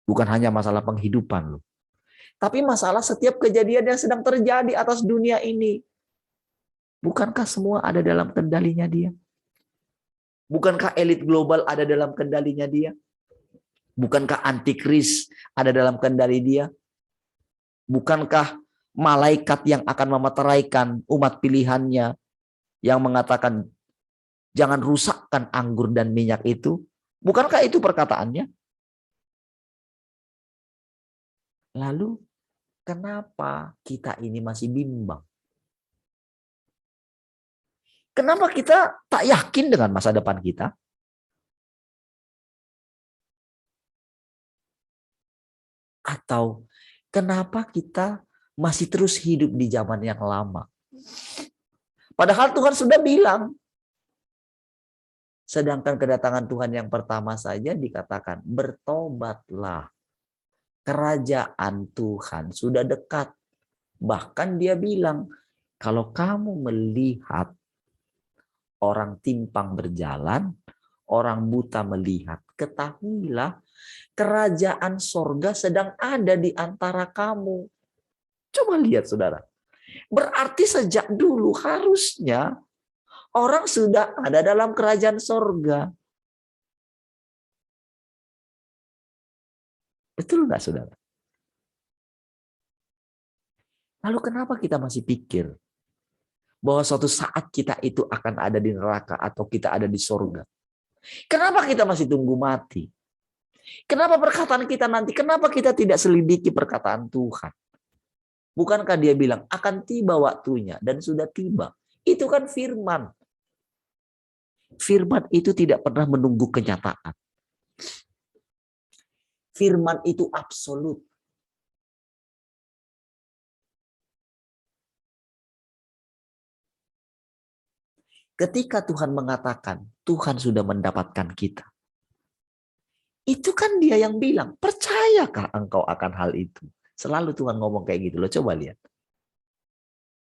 Bukan hanya masalah penghidupan loh, tapi masalah setiap kejadian yang sedang terjadi atas dunia ini. Bukankah semua ada dalam kendalinya dia? Bukankah elit global ada dalam kendalinya dia? Bukankah antikris ada dalam kendali dia? Bukankah malaikat yang akan memeteraikan umat pilihannya yang mengatakan jangan rusakkan anggur dan minyak itu? Bukankah itu perkataannya? Lalu kenapa kita ini masih bimbang? Kenapa kita tak yakin dengan masa depan kita? Atau kenapa kita masih terus hidup di zaman yang lama? Padahal Tuhan sudah bilang. Sedangkan kedatangan Tuhan yang pertama saja dikatakan, bertobatlah. Kerajaan Tuhan sudah dekat. Bahkan dia bilang, kalau kamu melihat orang timpang berjalan, orang buta melihat, ketahuilah kerajaan sorga sedang ada di antara kamu. Coba lihat saudara. Berarti sejak dulu harusnya orang sudah ada dalam kerajaan sorga. Betul nggak saudara? Lalu kenapa kita masih pikir bahwa suatu saat kita itu akan ada di neraka atau kita ada di sorga? Kenapa kita masih tunggu mati? Kenapa perkataan kita nanti? Kenapa kita tidak selidiki perkataan Tuhan? Bukankah dia bilang akan tiba waktunya dan sudah tiba? Itu kan firman. Firman itu tidak pernah menunggu kenyataan. Firman itu absolut. Ketika Tuhan mengatakan, Tuhan sudah mendapatkan kita. Itu kan dia yang bilang, percayakah engkau akan hal itu? Selalu Tuhan ngomong kayak gitu loh, coba lihat.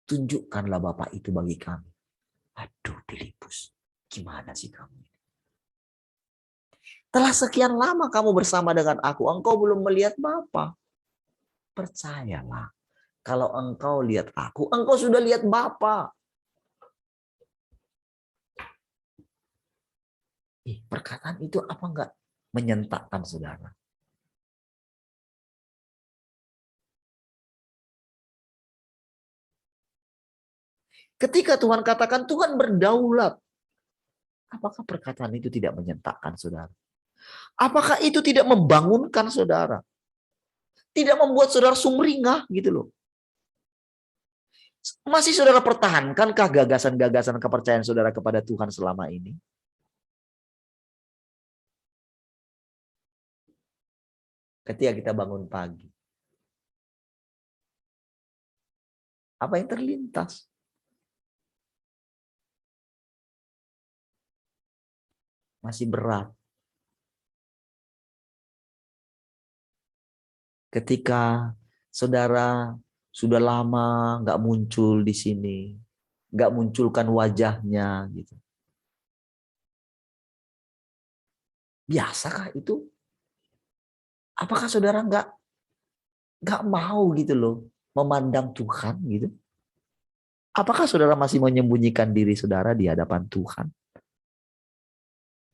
Tunjukkanlah Bapa itu bagi kami. Aduh Filipus, gimana sih kamu? Telah sekian lama kamu bersama dengan aku, engkau belum melihat Bapa. Percayalah, kalau engkau lihat aku, engkau sudah lihat Bapa. Perkataan itu apa enggak menyentakkan saudara? Ketika Tuhan katakan Tuhan berdaulat, apakah perkataan itu tidak menyentakkan saudara? Apakah itu tidak membangunkan saudara? Tidak membuat saudara sumringah gitu loh. Masih saudara pertahankankah gagasan-gagasan kepercayaan saudara kepada Tuhan selama ini? Ketika kita bangun pagi, apa yang terlintas? Masih berat. Ketika saudara sudah lama nggak muncul di sini, nggak munculkan wajahnya gitu. Biasakah itu? Apakah saudara nggak mau gitu loh memandang Tuhan gitu? Apakah saudara masih menyembunyikan diri saudara di hadapan Tuhan?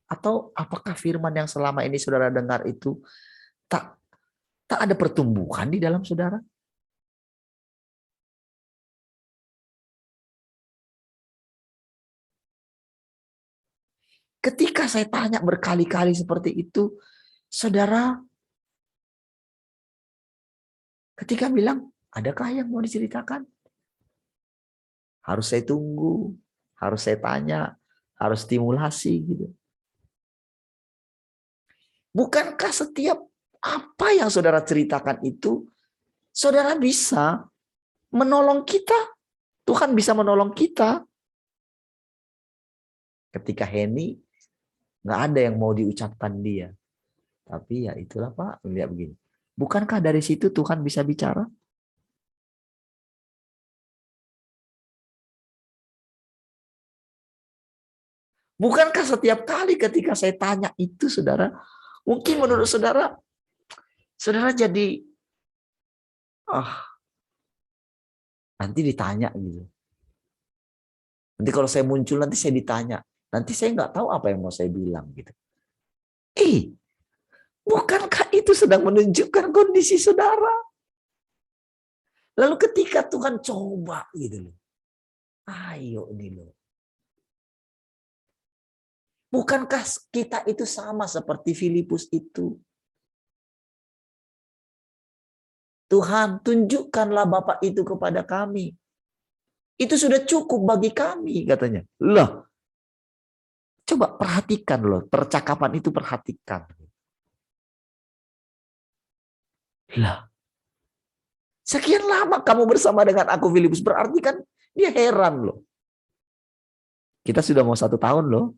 Atau apakah firman yang selama ini saudara dengar itu tak ada pertumbuhan di dalam saudara? Ketika saya tanya berkali-kali seperti itu, saudara ketika bilang, adakah yang mau diceritakan? Harus saya tunggu, harus saya tanya, harus stimulasi gitu. Bukankah setiap apa yang saudara ceritakan itu, saudara bisa menolong kita? Tuhan bisa menolong kita. Ketika Heni, nggak ada yang mau diucapkan dia. Tapi ya itulah Pak, lihat begini. Bukankah dari situ Tuhan bisa bicara? Bukankah setiap kali ketika saya tanya itu, saudara, mungkin menurut saudara, saudara jadi, nanti ditanya gitu. Nanti kalau saya muncul, nanti saya ditanya. Nanti saya nggak tahu apa yang mau saya bilang gitu. Bukankah itu sedang menunjukkan kondisi saudara? Lalu ketika Tuhan coba gitu loh. Ayo nih loh. Bukankah kita itu sama seperti Filipus itu? Tuhan, tunjukkanlah Bapa itu kepada kami. Itu sudah cukup bagi kami, katanya. Loh, coba perhatikan loh, percakapan itu perhatikan. Lah, sekian lama kamu bersama dengan aku Filipus, berarti kan dia heran loh. Kita sudah mau 1 tahun loh.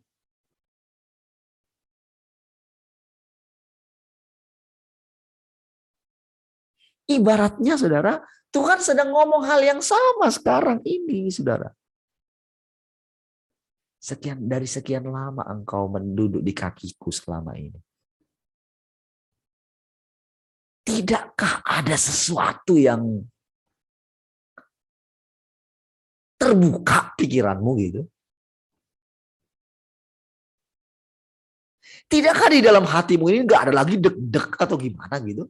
Ibaratnya saudara, Tuhan sedang ngomong hal yang sama sekarang ini saudara. Dari sekian lama engkau menduduk di kakiku selama ini. Tidakkah ada sesuatu yang terbuka pikiranmu gitu? Tidakkah di dalam hatimu ini nggak ada lagi deg-deg atau gimana gitu?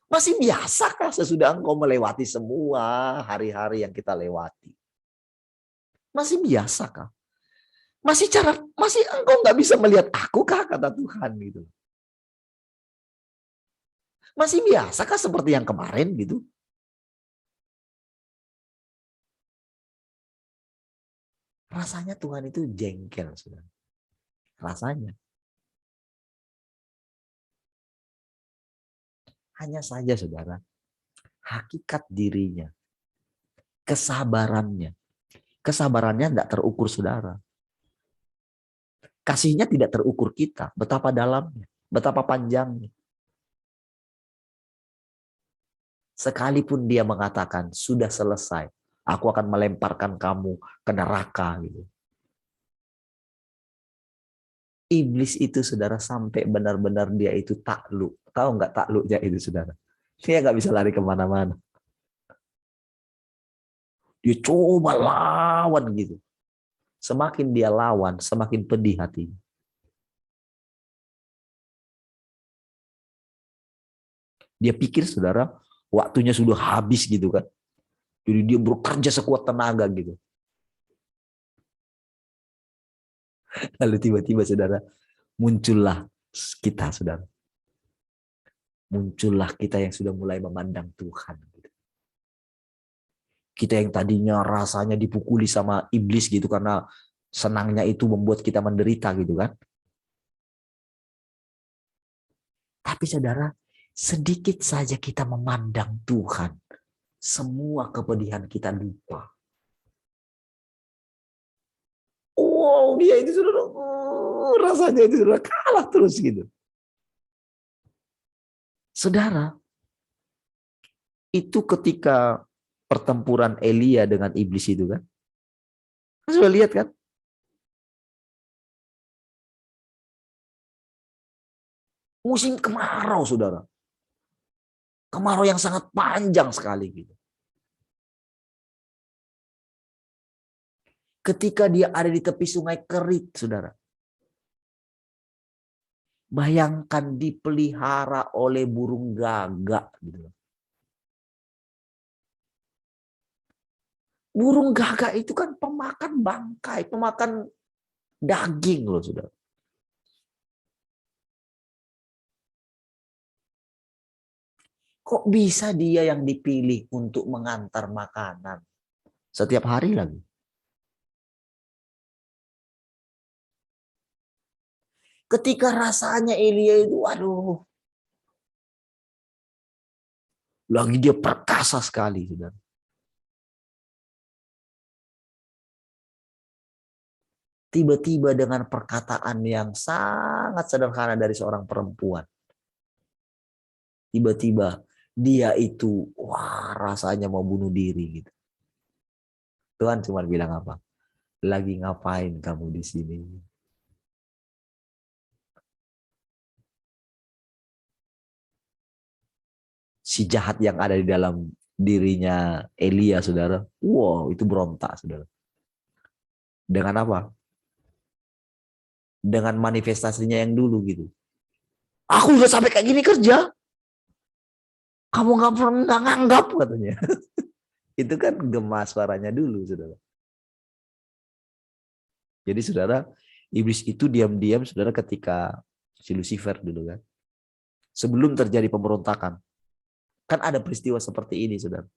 Masih biasakah sesudah engkau melewati semua hari-hari yang kita lewati? Masih biasakah? Masih engkau nggak bisa melihat aku kah, kata Tuhan gitu? Masih biasakah seperti yang kemarin gitu? Rasanya Tuhan itu jengkel, saudara. Rasanya. Hanya saja, saudara, hakikat dirinya, kesabarannya tidak terukur, saudara. Kasihnya tidak terukur kita, betapa dalamnya, betapa panjangnya. Sekalipun dia mengatakan, sudah selesai, aku akan melemparkan kamu ke neraka gitu. Iblis itu, saudara, sampai benar-benar dia itu takluk. Tahu nggak takluknya itu, saudara? Dia nggak bisa lari kemana-mana. Dia coba lawan gitu. Semakin dia lawan, semakin pedih hatinya. Dia pikir, saudara, waktunya sudah habis gitu kan. Jadi dia bekerja sekuat tenaga gitu. Lalu tiba-tiba saudara, muncullah kita saudara. Muncullah kita yang sudah mulai memandang Tuhan. Kita yang tadinya rasanya dipukuli sama iblis gitu karena senangnya itu membuat kita menderita gitu kan. Tapi saudara, sedikit saja kita memandang Tuhan, semua kepedihan kita lupa. Wow, dia itu saudara, rasanya itu saudara kalah terus gitu. Saudara, itu ketika pertempuran Elia dengan iblis itu kan. Sudah lihat kan? Musim kemarau, saudara. Kemarau yang sangat panjang sekali gitu. Ketika dia ada di tepi sungai Kerit, saudara. Bayangkan dipelihara oleh burung gagak gitu. Burung gagak itu kan pemakan bangkai, pemakan daging loh, saudara. Kok bisa dia yang dipilih untuk mengantar makanan setiap hari lagi? Ketika rasanya Elia itu, aduh, lagi dia perkasa sekali, saudara. Tiba-tiba dengan perkataan yang sangat sederhana dari seorang perempuan. Tiba-tiba dia itu, wah, rasanya mau bunuh diri gitu. Tuhan cuma bilang apa? Lagi ngapain kamu di sini? Si jahat yang ada di dalam dirinya Elia, saudara. Wow, itu berontak, saudara. Dengan apa? Dengan manifestasinya yang dulu gitu. Aku udah sampai kayak gini kerja. Kamu nggak pernah nganggap katanya. Itu kan gema suaranya dulu, saudara. Jadi saudara, iblis itu diam-diam, saudara, ketika si Lucifer dulu kan. Sebelum terjadi pemberontakan. Kan ada peristiwa seperti ini, saudara.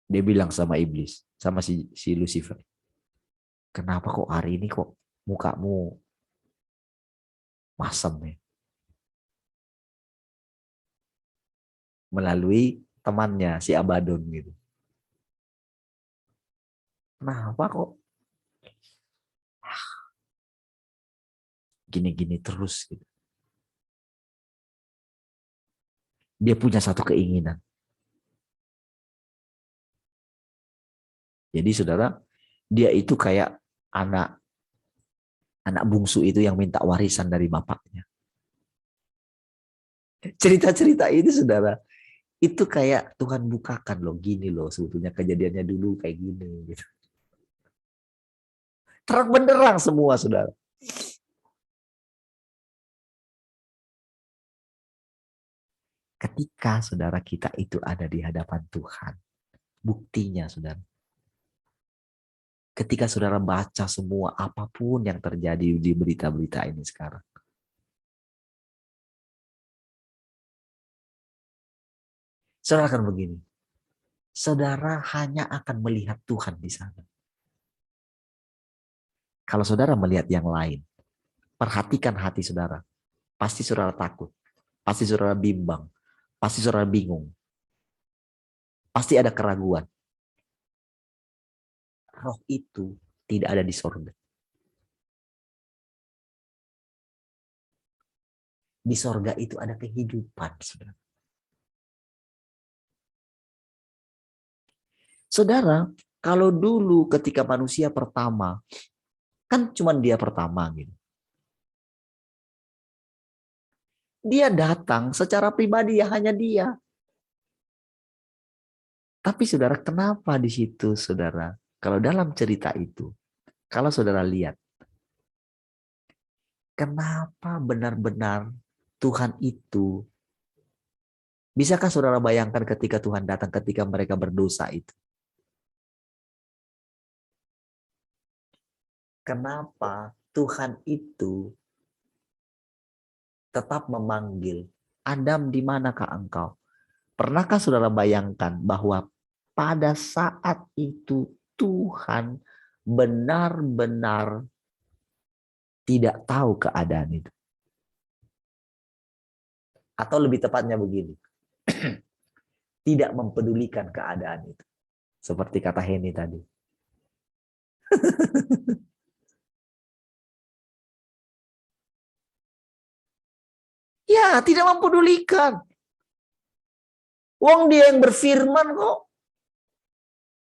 Dia bilang sama iblis, sama si Lucifer. Kenapa kok hari ini kok mukamu masam ya? Melalui temannya, si Abaddon gitu. Kenapa kok gini-gini terus gitu? Dia punya satu keinginan. Jadi saudara, dia itu kayak anak bungsu itu yang minta warisan dari bapaknya. Cerita-cerita ini saudara, itu kayak Tuhan bukakan loh, gini loh sebetulnya kejadiannya dulu kayak gini gitu. Terang benderang semua, saudara. Ketika saudara kita itu ada di hadapan Tuhan, buktinya saudara. Ketika saudara baca semua apapun yang terjadi di berita-berita ini sekarang. Saudara akan begini. Saudara hanya akan melihat Tuhan di sana. Kalau saudara melihat yang lain, perhatikan hati saudara. Pasti saudara takut. Pasti saudara bimbang. Pasti saudara bingung. Pasti ada keraguan. Roh itu tidak ada di sorga. Di sorga itu ada kehidupan, saudara. Saudara, kalau dulu ketika manusia pertama, kan cuma dia pertama gitu. Dia datang secara pribadi ya hanya dia. Tapi saudara, kenapa di situ saudara? Kalau dalam cerita itu, kalau saudara lihat, kenapa benar-benar Tuhan itu, bisakah saudara bayangkan ketika Tuhan datang ketika mereka berdosa itu? Kenapa Tuhan itu tetap memanggil, Adam, di manakah engkau? Pernahkah saudara bayangkan bahwa pada saat itu Tuhan benar-benar tidak tahu keadaan itu? Atau lebih tepatnya begini, tidak mempedulikan keadaan itu. Seperti kata Henny tadi. Ya, tidak mempedulikan. Wong dia yang berfirman kok.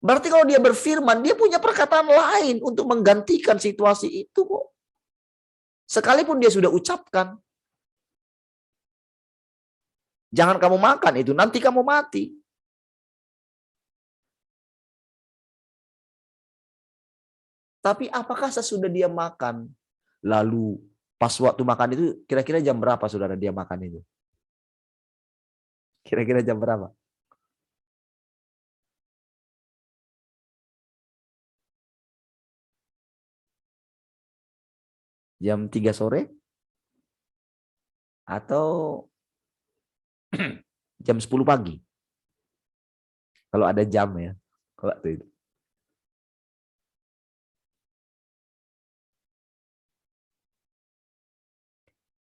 Berarti kalau dia berfirman, dia punya perkataan lain untuk menggantikan situasi itu kok. Sekalipun dia sudah ucapkan, jangan kamu makan itu, nanti kamu mati. Tapi apakah sesudah dia makan, lalu pas waktu makan itu, kira-kira jam berapa saudara dia makan itu? Kira-kira jam berapa? Jam 3 sore? Atau jam 10 pagi? Kalau ada jam ya. Waktu itu.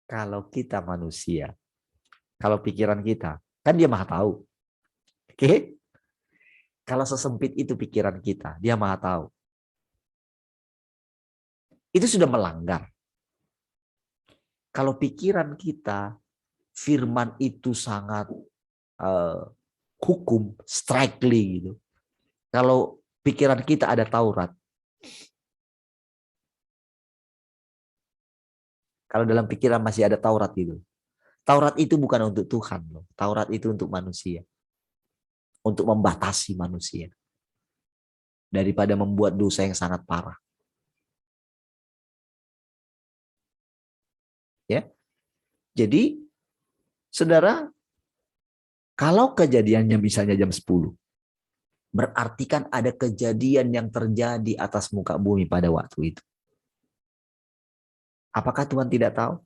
Kalau kita manusia, kalau pikiran kita, kan dia maha tahu. Oke? Kalau sesempit itu pikiran kita, dia maha tahu. Itu sudah melanggar. Kalau pikiran kita, firman itu sangat hukum, strictly gitu. Kalau pikiran kita ada Taurat. Kalau dalam pikiran masih ada Taurat gitu. Taurat itu bukan untuk Tuhan loh. Taurat itu untuk manusia. Untuk membatasi manusia. Daripada membuat dosa yang sangat parah. Ya. Jadi, saudara, kalau kejadiannya misalnya jam 10, berarti kan ada kejadian yang terjadi atas muka bumi pada waktu itu. Apakah Tuhan tidak tahu?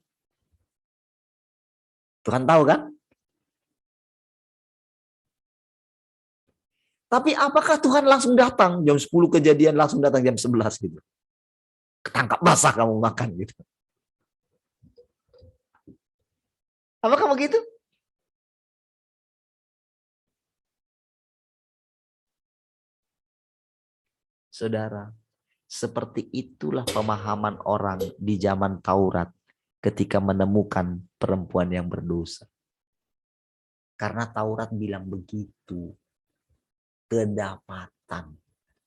Tuhan tahu kan? Tapi apakah Tuhan langsung datang jam 10 kejadian langsung datang jam 11 gitu? Ketangkap basah kamu makan gitu. Apakah begitu? Saudara, seperti itulah pemahaman orang di zaman Taurat ketika menemukan perempuan yang berdosa. Karena Taurat bilang begitu. Kedapatan.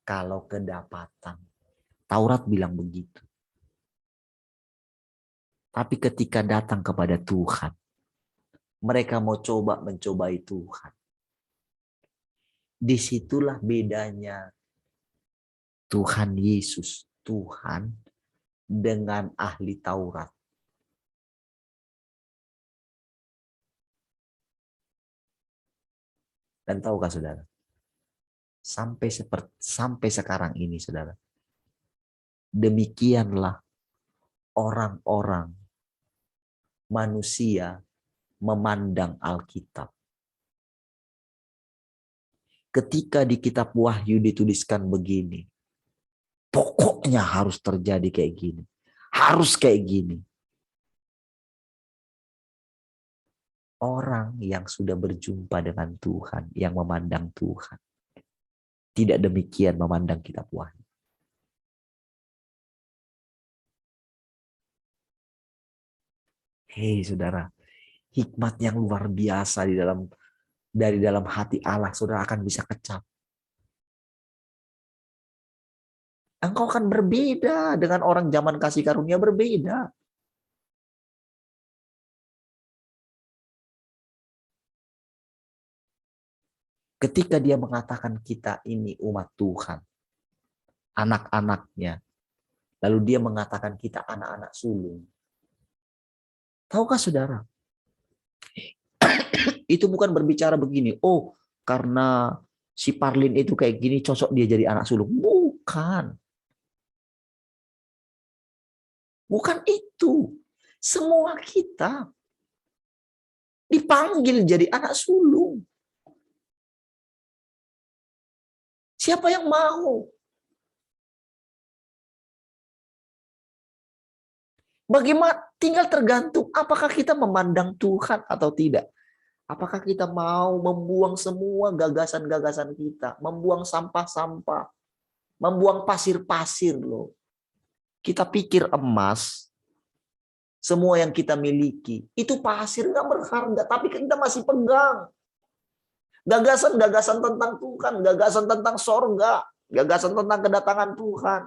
Kalau kedapatan. Taurat bilang begitu. Tapi ketika datang kepada Tuhan, mereka mau mencobai Tuhan. Disitulah bedanya Tuhan Yesus, Tuhan dengan ahli Taurat. Dan tahukah saudara? Sampai sekarang ini saudara. Demikianlah orang-orang manusia memandang Alkitab. Ketika di kitab Wahyu dituliskan begini, pokoknya harus terjadi kayak gini. Harus kayak gini. Orang yang sudah berjumpa dengan Tuhan, yang memandang Tuhan, tidak demikian memandang kitab Wahyu. Hei saudara, hikmat yang luar biasa dari dalam hati Allah, saudara akan bisa kecap. Engkau akan berbeda dengan orang zaman kasih karunia, berbeda. Ketika dia mengatakan kita ini umat Tuhan, anak-anaknya, lalu dia mengatakan kita anak-anak sulung. Tahukah saudara, Itu bukan berbicara begini, oh karena si Parlin itu kayak gini cocok dia jadi anak sulung. Bukan. Bukan itu. Semua kita dipanggil jadi anak sulung. Siapa yang mau? Bagaimana? Tinggal tergantung apakah kita memandang Tuhan atau tidak. Apakah kita mau membuang semua gagasan-gagasan kita, membuang sampah-sampah, membuang pasir-pasir loh. Kita pikir emas, semua yang kita miliki, itu pasir nggak berharga, tapi kita masih pegang. Gagasan-gagasan tentang Tuhan, gagasan tentang sorga, gagasan tentang kedatangan Tuhan.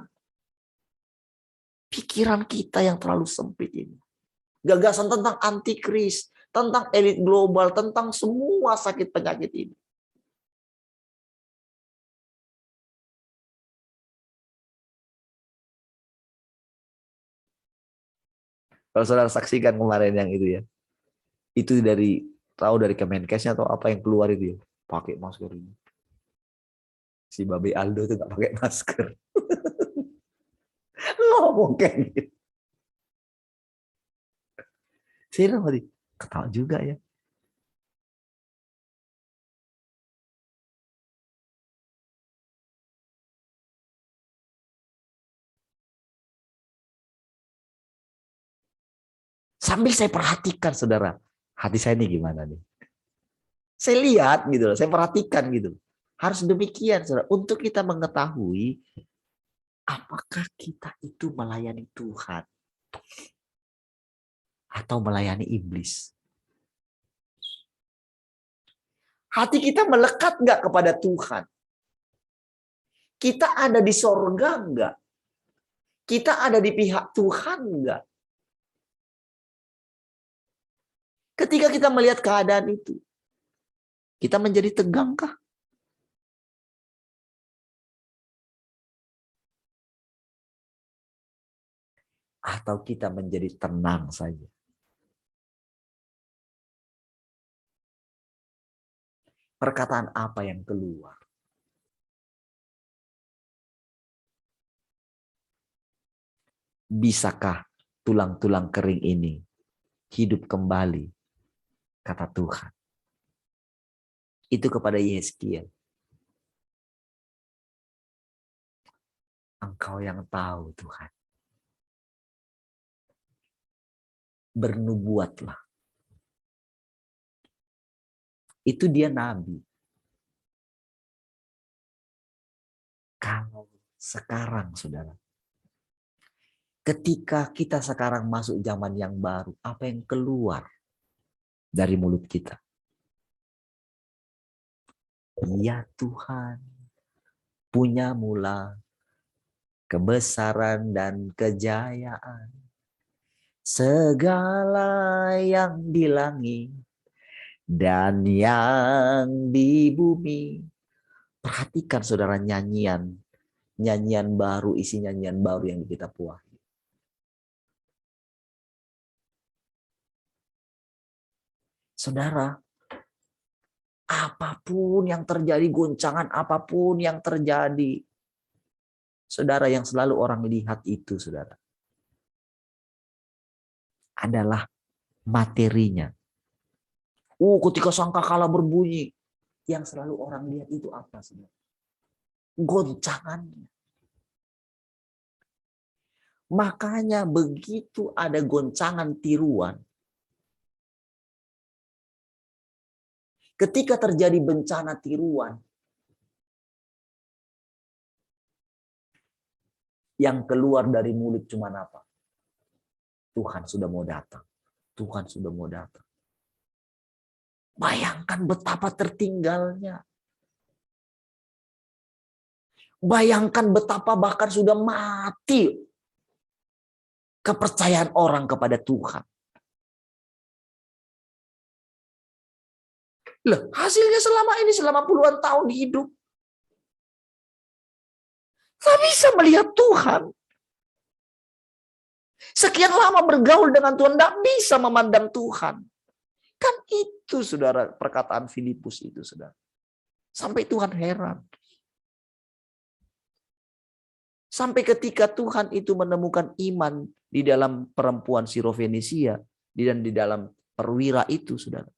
Pikiran kita yang terlalu sempit ini. Gagasan tentang antikris, tentang elit global, tentang semua sakit penyakit ini. Kalau saudara saksikan kemarin yang itu ya, itu tahu dari Kemenkesnya atau apa yang keluar itu ya, pakai masker ini. Si Babe Aldo itu nggak pakai masker. Ngomong kayak gitu. Saya ketawa juga ya. Sambil saya perhatikan, saudara, hati saya ini gimana nih? Saya lihat gitu loh, saya perhatikan gitu. Harus demikian, saudara, untuk kita mengetahui apakah kita itu melayani Tuhan atau melayani iblis. Hati kita melekat nggak kepada Tuhan? Kita ada di sorga nggak? Kita ada di pihak Tuhan nggak? Ketika kita melihat keadaan itu, kita menjadi tegangkah? Atau kita menjadi tenang saja? Perkataan apa yang keluar? Bisakah tulang-tulang kering ini hidup kembali? Kata Tuhan. Itu kepada Yeskiel. Engkau yang tahu Tuhan. Bernubuatlah. Itu dia nabi. Kalau sekarang, saudara, ketika kita sekarang masuk zaman yang baru, apa yang keluar dari mulut kita? Ya Tuhan, punya mula kebesaran dan kejayaan. Segala yang di langit dan yang di bumi. Perhatikan saudara nyanyian baru, isi nyanyian baru yang kita puahi. Saudara, apapun yang terjadi, goncangan apapun yang terjadi, saudara, yang selalu orang lihat itu, saudara, adalah materinya. Ketika sangkakala berbunyi, yang selalu orang lihat itu apa, saudara? Goncangannya. Makanya begitu ada goncangan tiruan, ketika terjadi bencana tiruan, yang keluar dari mulut cuma apa? Tuhan sudah mau datang. Tuhan sudah mau datang. Bayangkan betapa tertinggalnya. Bayangkan betapa bahkan sudah mati kepercayaan orang kepada Tuhan. Loh, hasilnya selama puluhan tahun hidup, tak bisa melihat Tuhan. Sekian lama bergaul dengan Tuhan, tak bisa memandang Tuhan. Kan itu saudara perkataan Filipus itu saudara. Sampai Tuhan heran. Sampai ketika Tuhan itu menemukan iman di dalam perempuan Sirofenisia dan di dalam perwira itu saudara.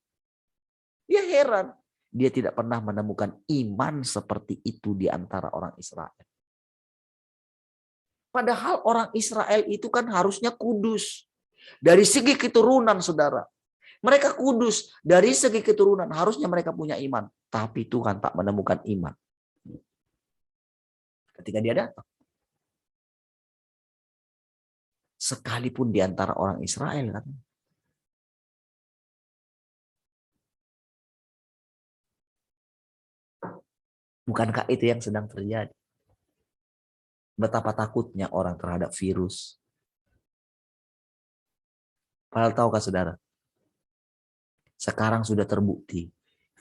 Dia heran. Dia tidak pernah menemukan iman seperti itu di antara orang Israel. Padahal orang Israel itu kan harusnya kudus. Dari segi keturunan, saudara. Mereka kudus. Dari segi keturunan, harusnya mereka punya iman. Tapi Tuhan tak menemukan iman. Ketika dia datang. Sekalipun di antara orang Israel. Kan? Bukankah itu yang sedang terjadi? Betapa takutnya orang terhadap virus. Padahal tahukah saudara? Sekarang sudah terbukti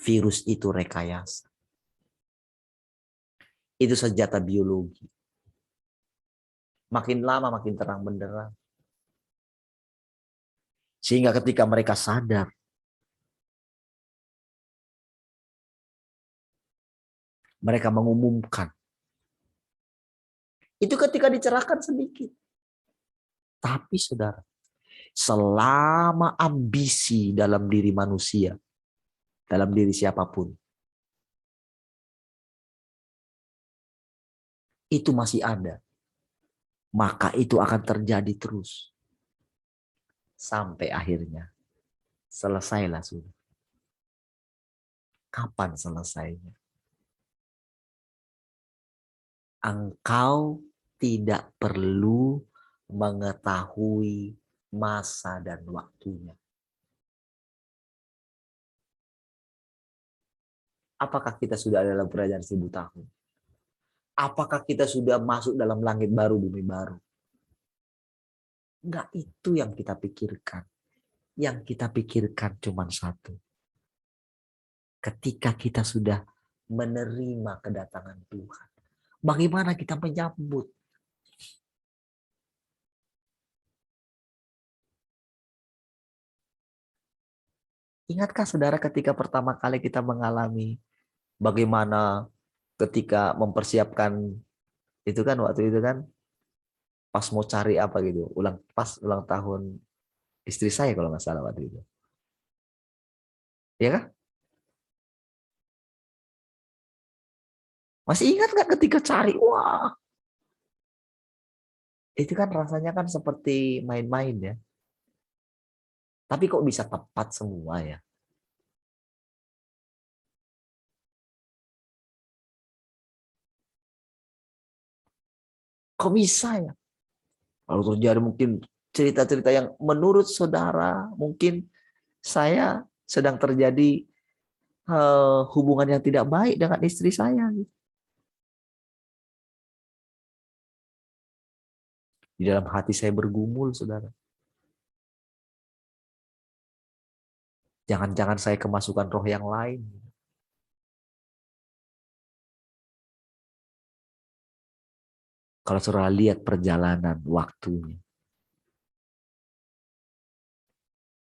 virus itu rekayasa. Itu senjata biologi. Makin lama makin terang benderang. Sehingga ketika mereka sadar, mereka mengumumkan. Itu ketika dicerahkan sedikit. Tapi saudara, selama ambisi dalam diri manusia, dalam diri siapapun, itu masih ada. Maka itu akan terjadi terus. Sampai akhirnya, selesailah sudah. Kapan selesainya? Engkau tidak perlu mengetahui masa dan waktunya. Apakah kita sudah dalam kerajaan 1000 tahun? Apakah kita sudah masuk dalam langit baru, bumi baru? Enggak itu yang kita pikirkan. Yang kita pikirkan cuma satu. Ketika kita sudah menerima kedatangan Tuhan, bagaimana kita menyambut? Ingatkah saudara ketika pertama kali kita mengalami bagaimana ketika mempersiapkan itu kan waktu itu kan pas mau cari apa gitu, pas ulang tahun istri saya kalau nggak salah waktu itu. Ya kan? Masih ingat nggak ketika cari? Wah, itu kan rasanya kan seperti main-main ya. Tapi kok bisa tepat semua ya? Kok bisa ya? Lalu terjadi mungkin cerita-cerita yang menurut saudara mungkin saya sedang terjadi hubungan yang tidak baik dengan istri saya. Di dalam hati saya bergumul, saudara. Jangan-jangan saya kemasukan roh yang lain. Kalau saudara lihat perjalanan waktunya.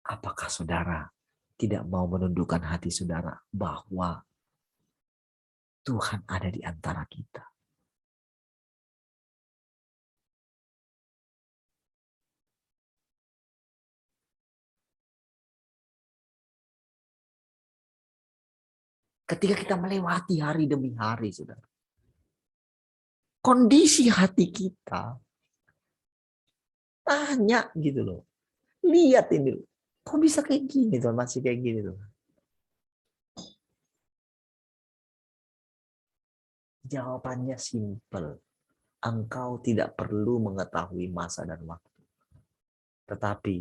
Apakah saudara tidak mau menundukkan hati saudara bahwa Tuhan ada di antara kita? Ketika kita melewati hari demi hari, saudara. Kondisi hati kita tanya gitu loh. Lihat ini. Kok bisa kayak gini tuh, masih kayak gini tuh. Jawabannya simpel. Engkau tidak perlu mengetahui masa dan waktu. Tetapi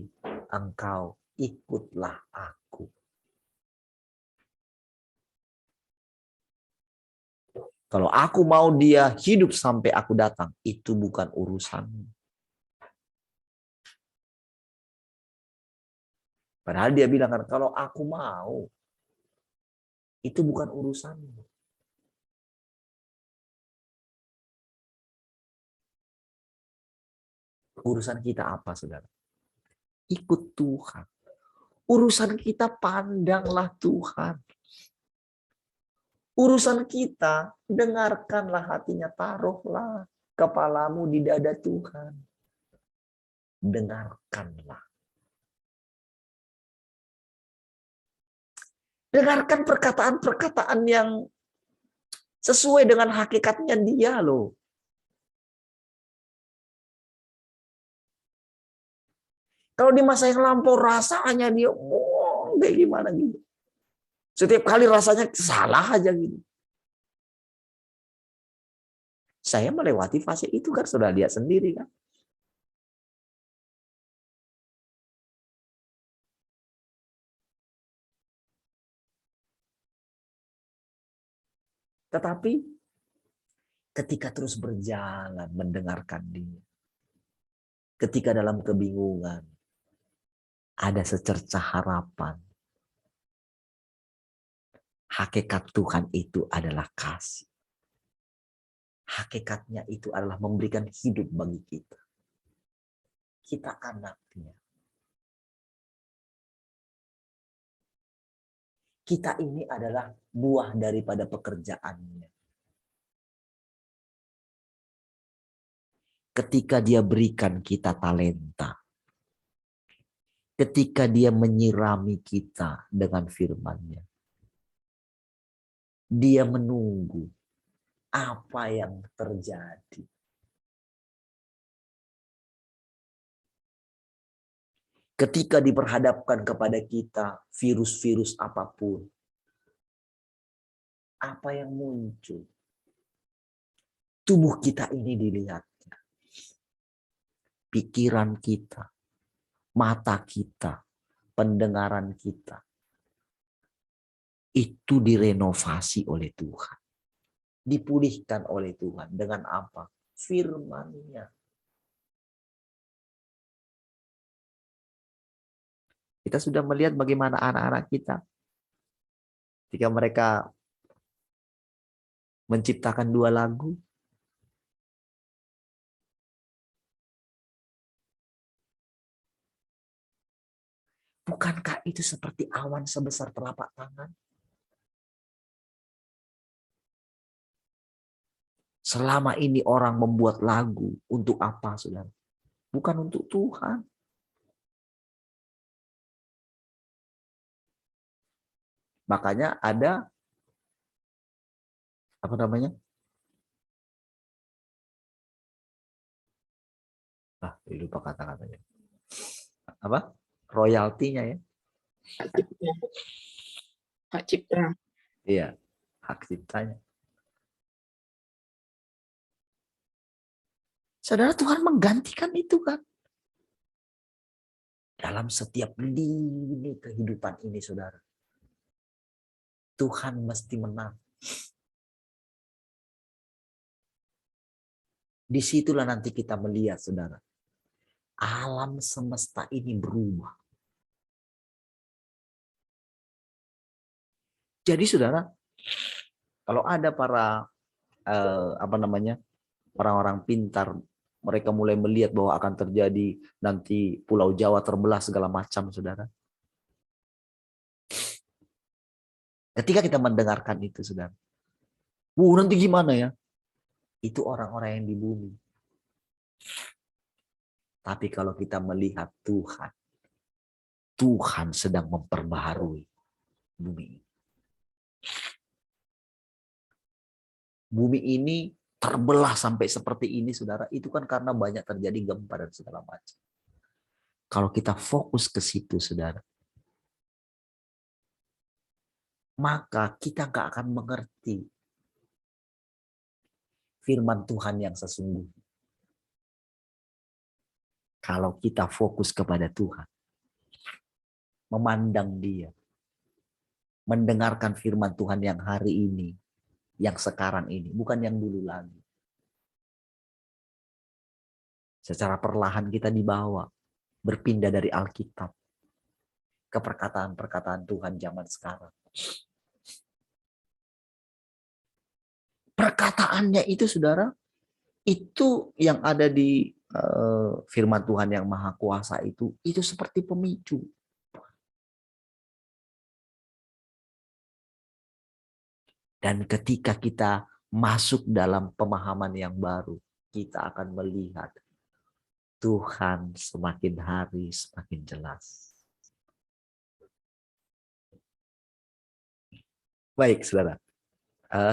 engkau ikutlah aku. Kalau aku mau dia hidup sampai aku datang, itu bukan urusanmu. Padahal dia bilang kan, kalau aku mau, itu bukan urusanmu. Urusan kita apa, saudara? Ikut Tuhan. Urusan kita pandanglah Tuhan. Urusan kita dengarkanlah hatinya, taruhlah kepalamu di dada Tuhan. Dengarkanlah. Dengarkan perkataan-perkataan yang sesuai dengan hakikatnya dia loh. Kalau di masa yang lampau rasanya dia kayak gimana gitu. Setiap kali rasanya salah aja gitu. Saya melewati fase itu kan, sudah lihat sendiri kan. Tetapi ketika terus berjalan mendengarkan dia, ketika dalam kebingungan, ada secercah harapan. Hakikat Tuhan itu adalah kasih. Hakikatnya itu adalah memberikan hidup bagi kita. Kita anaknya. Kita ini adalah buah daripada pekerjaannya. Ketika dia berikan kita talenta, ketika dia menyirami kita dengan firman-Nya, dia menunggu apa yang terjadi. Ketika diperhadapkan kepada kita virus-virus apapun, apa yang muncul? Tubuh kita ini dilihatnya. Pikiran kita, mata kita, pendengaran kita, itu direnovasi oleh Tuhan. Dipulihkan oleh Tuhan. Dengan apa? Firman-Nya. Kita sudah melihat bagaimana anak-anak kita ketika mereka menciptakan 2 lagu. Bukankah itu seperti awan sebesar telapak tangan? Selama ini orang membuat lagu untuk apa, saudara? Bukan untuk Tuhan. Makanya ada apa namanya? Lupa kata-katanya. Apa? Royaltinya ya? Hak cipta. Iya, hak ciptanya. Saudara, Tuhan menggantikan itu kan. Dalam setiap lini kehidupan ini, saudara. Tuhan mesti menang. Disitulah nanti kita melihat, saudara. Alam semesta ini berubah. Jadi, saudara, kalau ada para orang-orang pintar, mereka mulai melihat bahwa akan terjadi nanti Pulau Jawa terbelah segala macam, saudara. Ketika kita mendengarkan itu, saudara, nanti gimana ya? Itu orang-orang yang di bumi. Tapi kalau kita melihat Tuhan, Tuhan sedang memperbaharui bumi ini. Bumi ini terbelah sampai seperti ini, saudara, itu kan karena banyak terjadi gempa dan segala macam. Kalau kita fokus ke situ, saudara, maka kita nggak akan mengerti firman Tuhan yang sesungguhnya. Kalau kita fokus kepada Tuhan, memandang Dia, mendengarkan firman Tuhan yang hari ini, yang sekarang ini, bukan yang dulu lagi. Secara perlahan kita dibawa, berpindah dari Alkitab ke perkataan-perkataan Tuhan zaman sekarang. Perkataannya itu, saudara, itu yang ada di firman Tuhan yang Maha Kuasa itu seperti pemicu. Dan ketika kita masuk dalam pemahaman yang baru, kita akan melihat Tuhan semakin hari semakin jelas. Baik, saudara.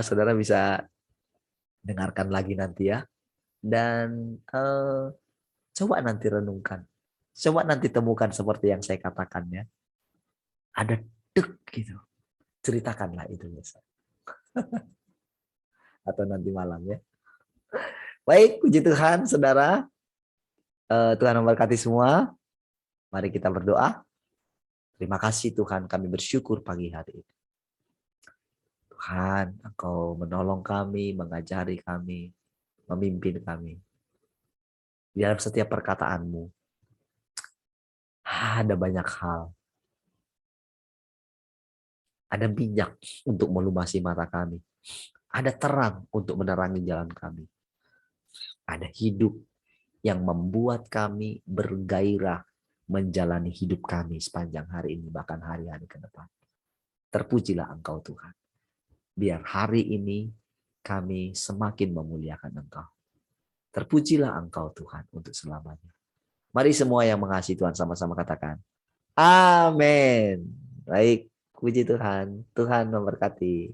Saudara bisa dengarkan lagi nanti ya. Dan coba nanti renungkan. Coba nanti temukan seperti yang saya katakan ya. Ada dek gitu. Ceritakanlah itu besok. Atau nanti malam ya. Baik, puji Tuhan, saudara. Tuhan memberkati semua. Mari kita berdoa. Terima kasih Tuhan, kami bersyukur pagi hari ini. Tuhan, Engkau menolong kami, mengajari kami, memimpin kami. Di dalam setiap perkataanmu, ada banyak hal. Ada minyak untuk melumasi mata kami. Ada terang untuk menerangi jalan kami. Ada hidup yang membuat kami bergairah menjalani hidup kami sepanjang hari ini, bahkan hari-hari ke depan. Terpujilah Engkau Tuhan. Biar hari ini kami semakin memuliakan Engkau. Terpujilah Engkau Tuhan untuk selamanya. Mari semua yang mengasihi Tuhan sama-sama katakan, amin. Baik, puji Tuhan. Tuhan memberkati.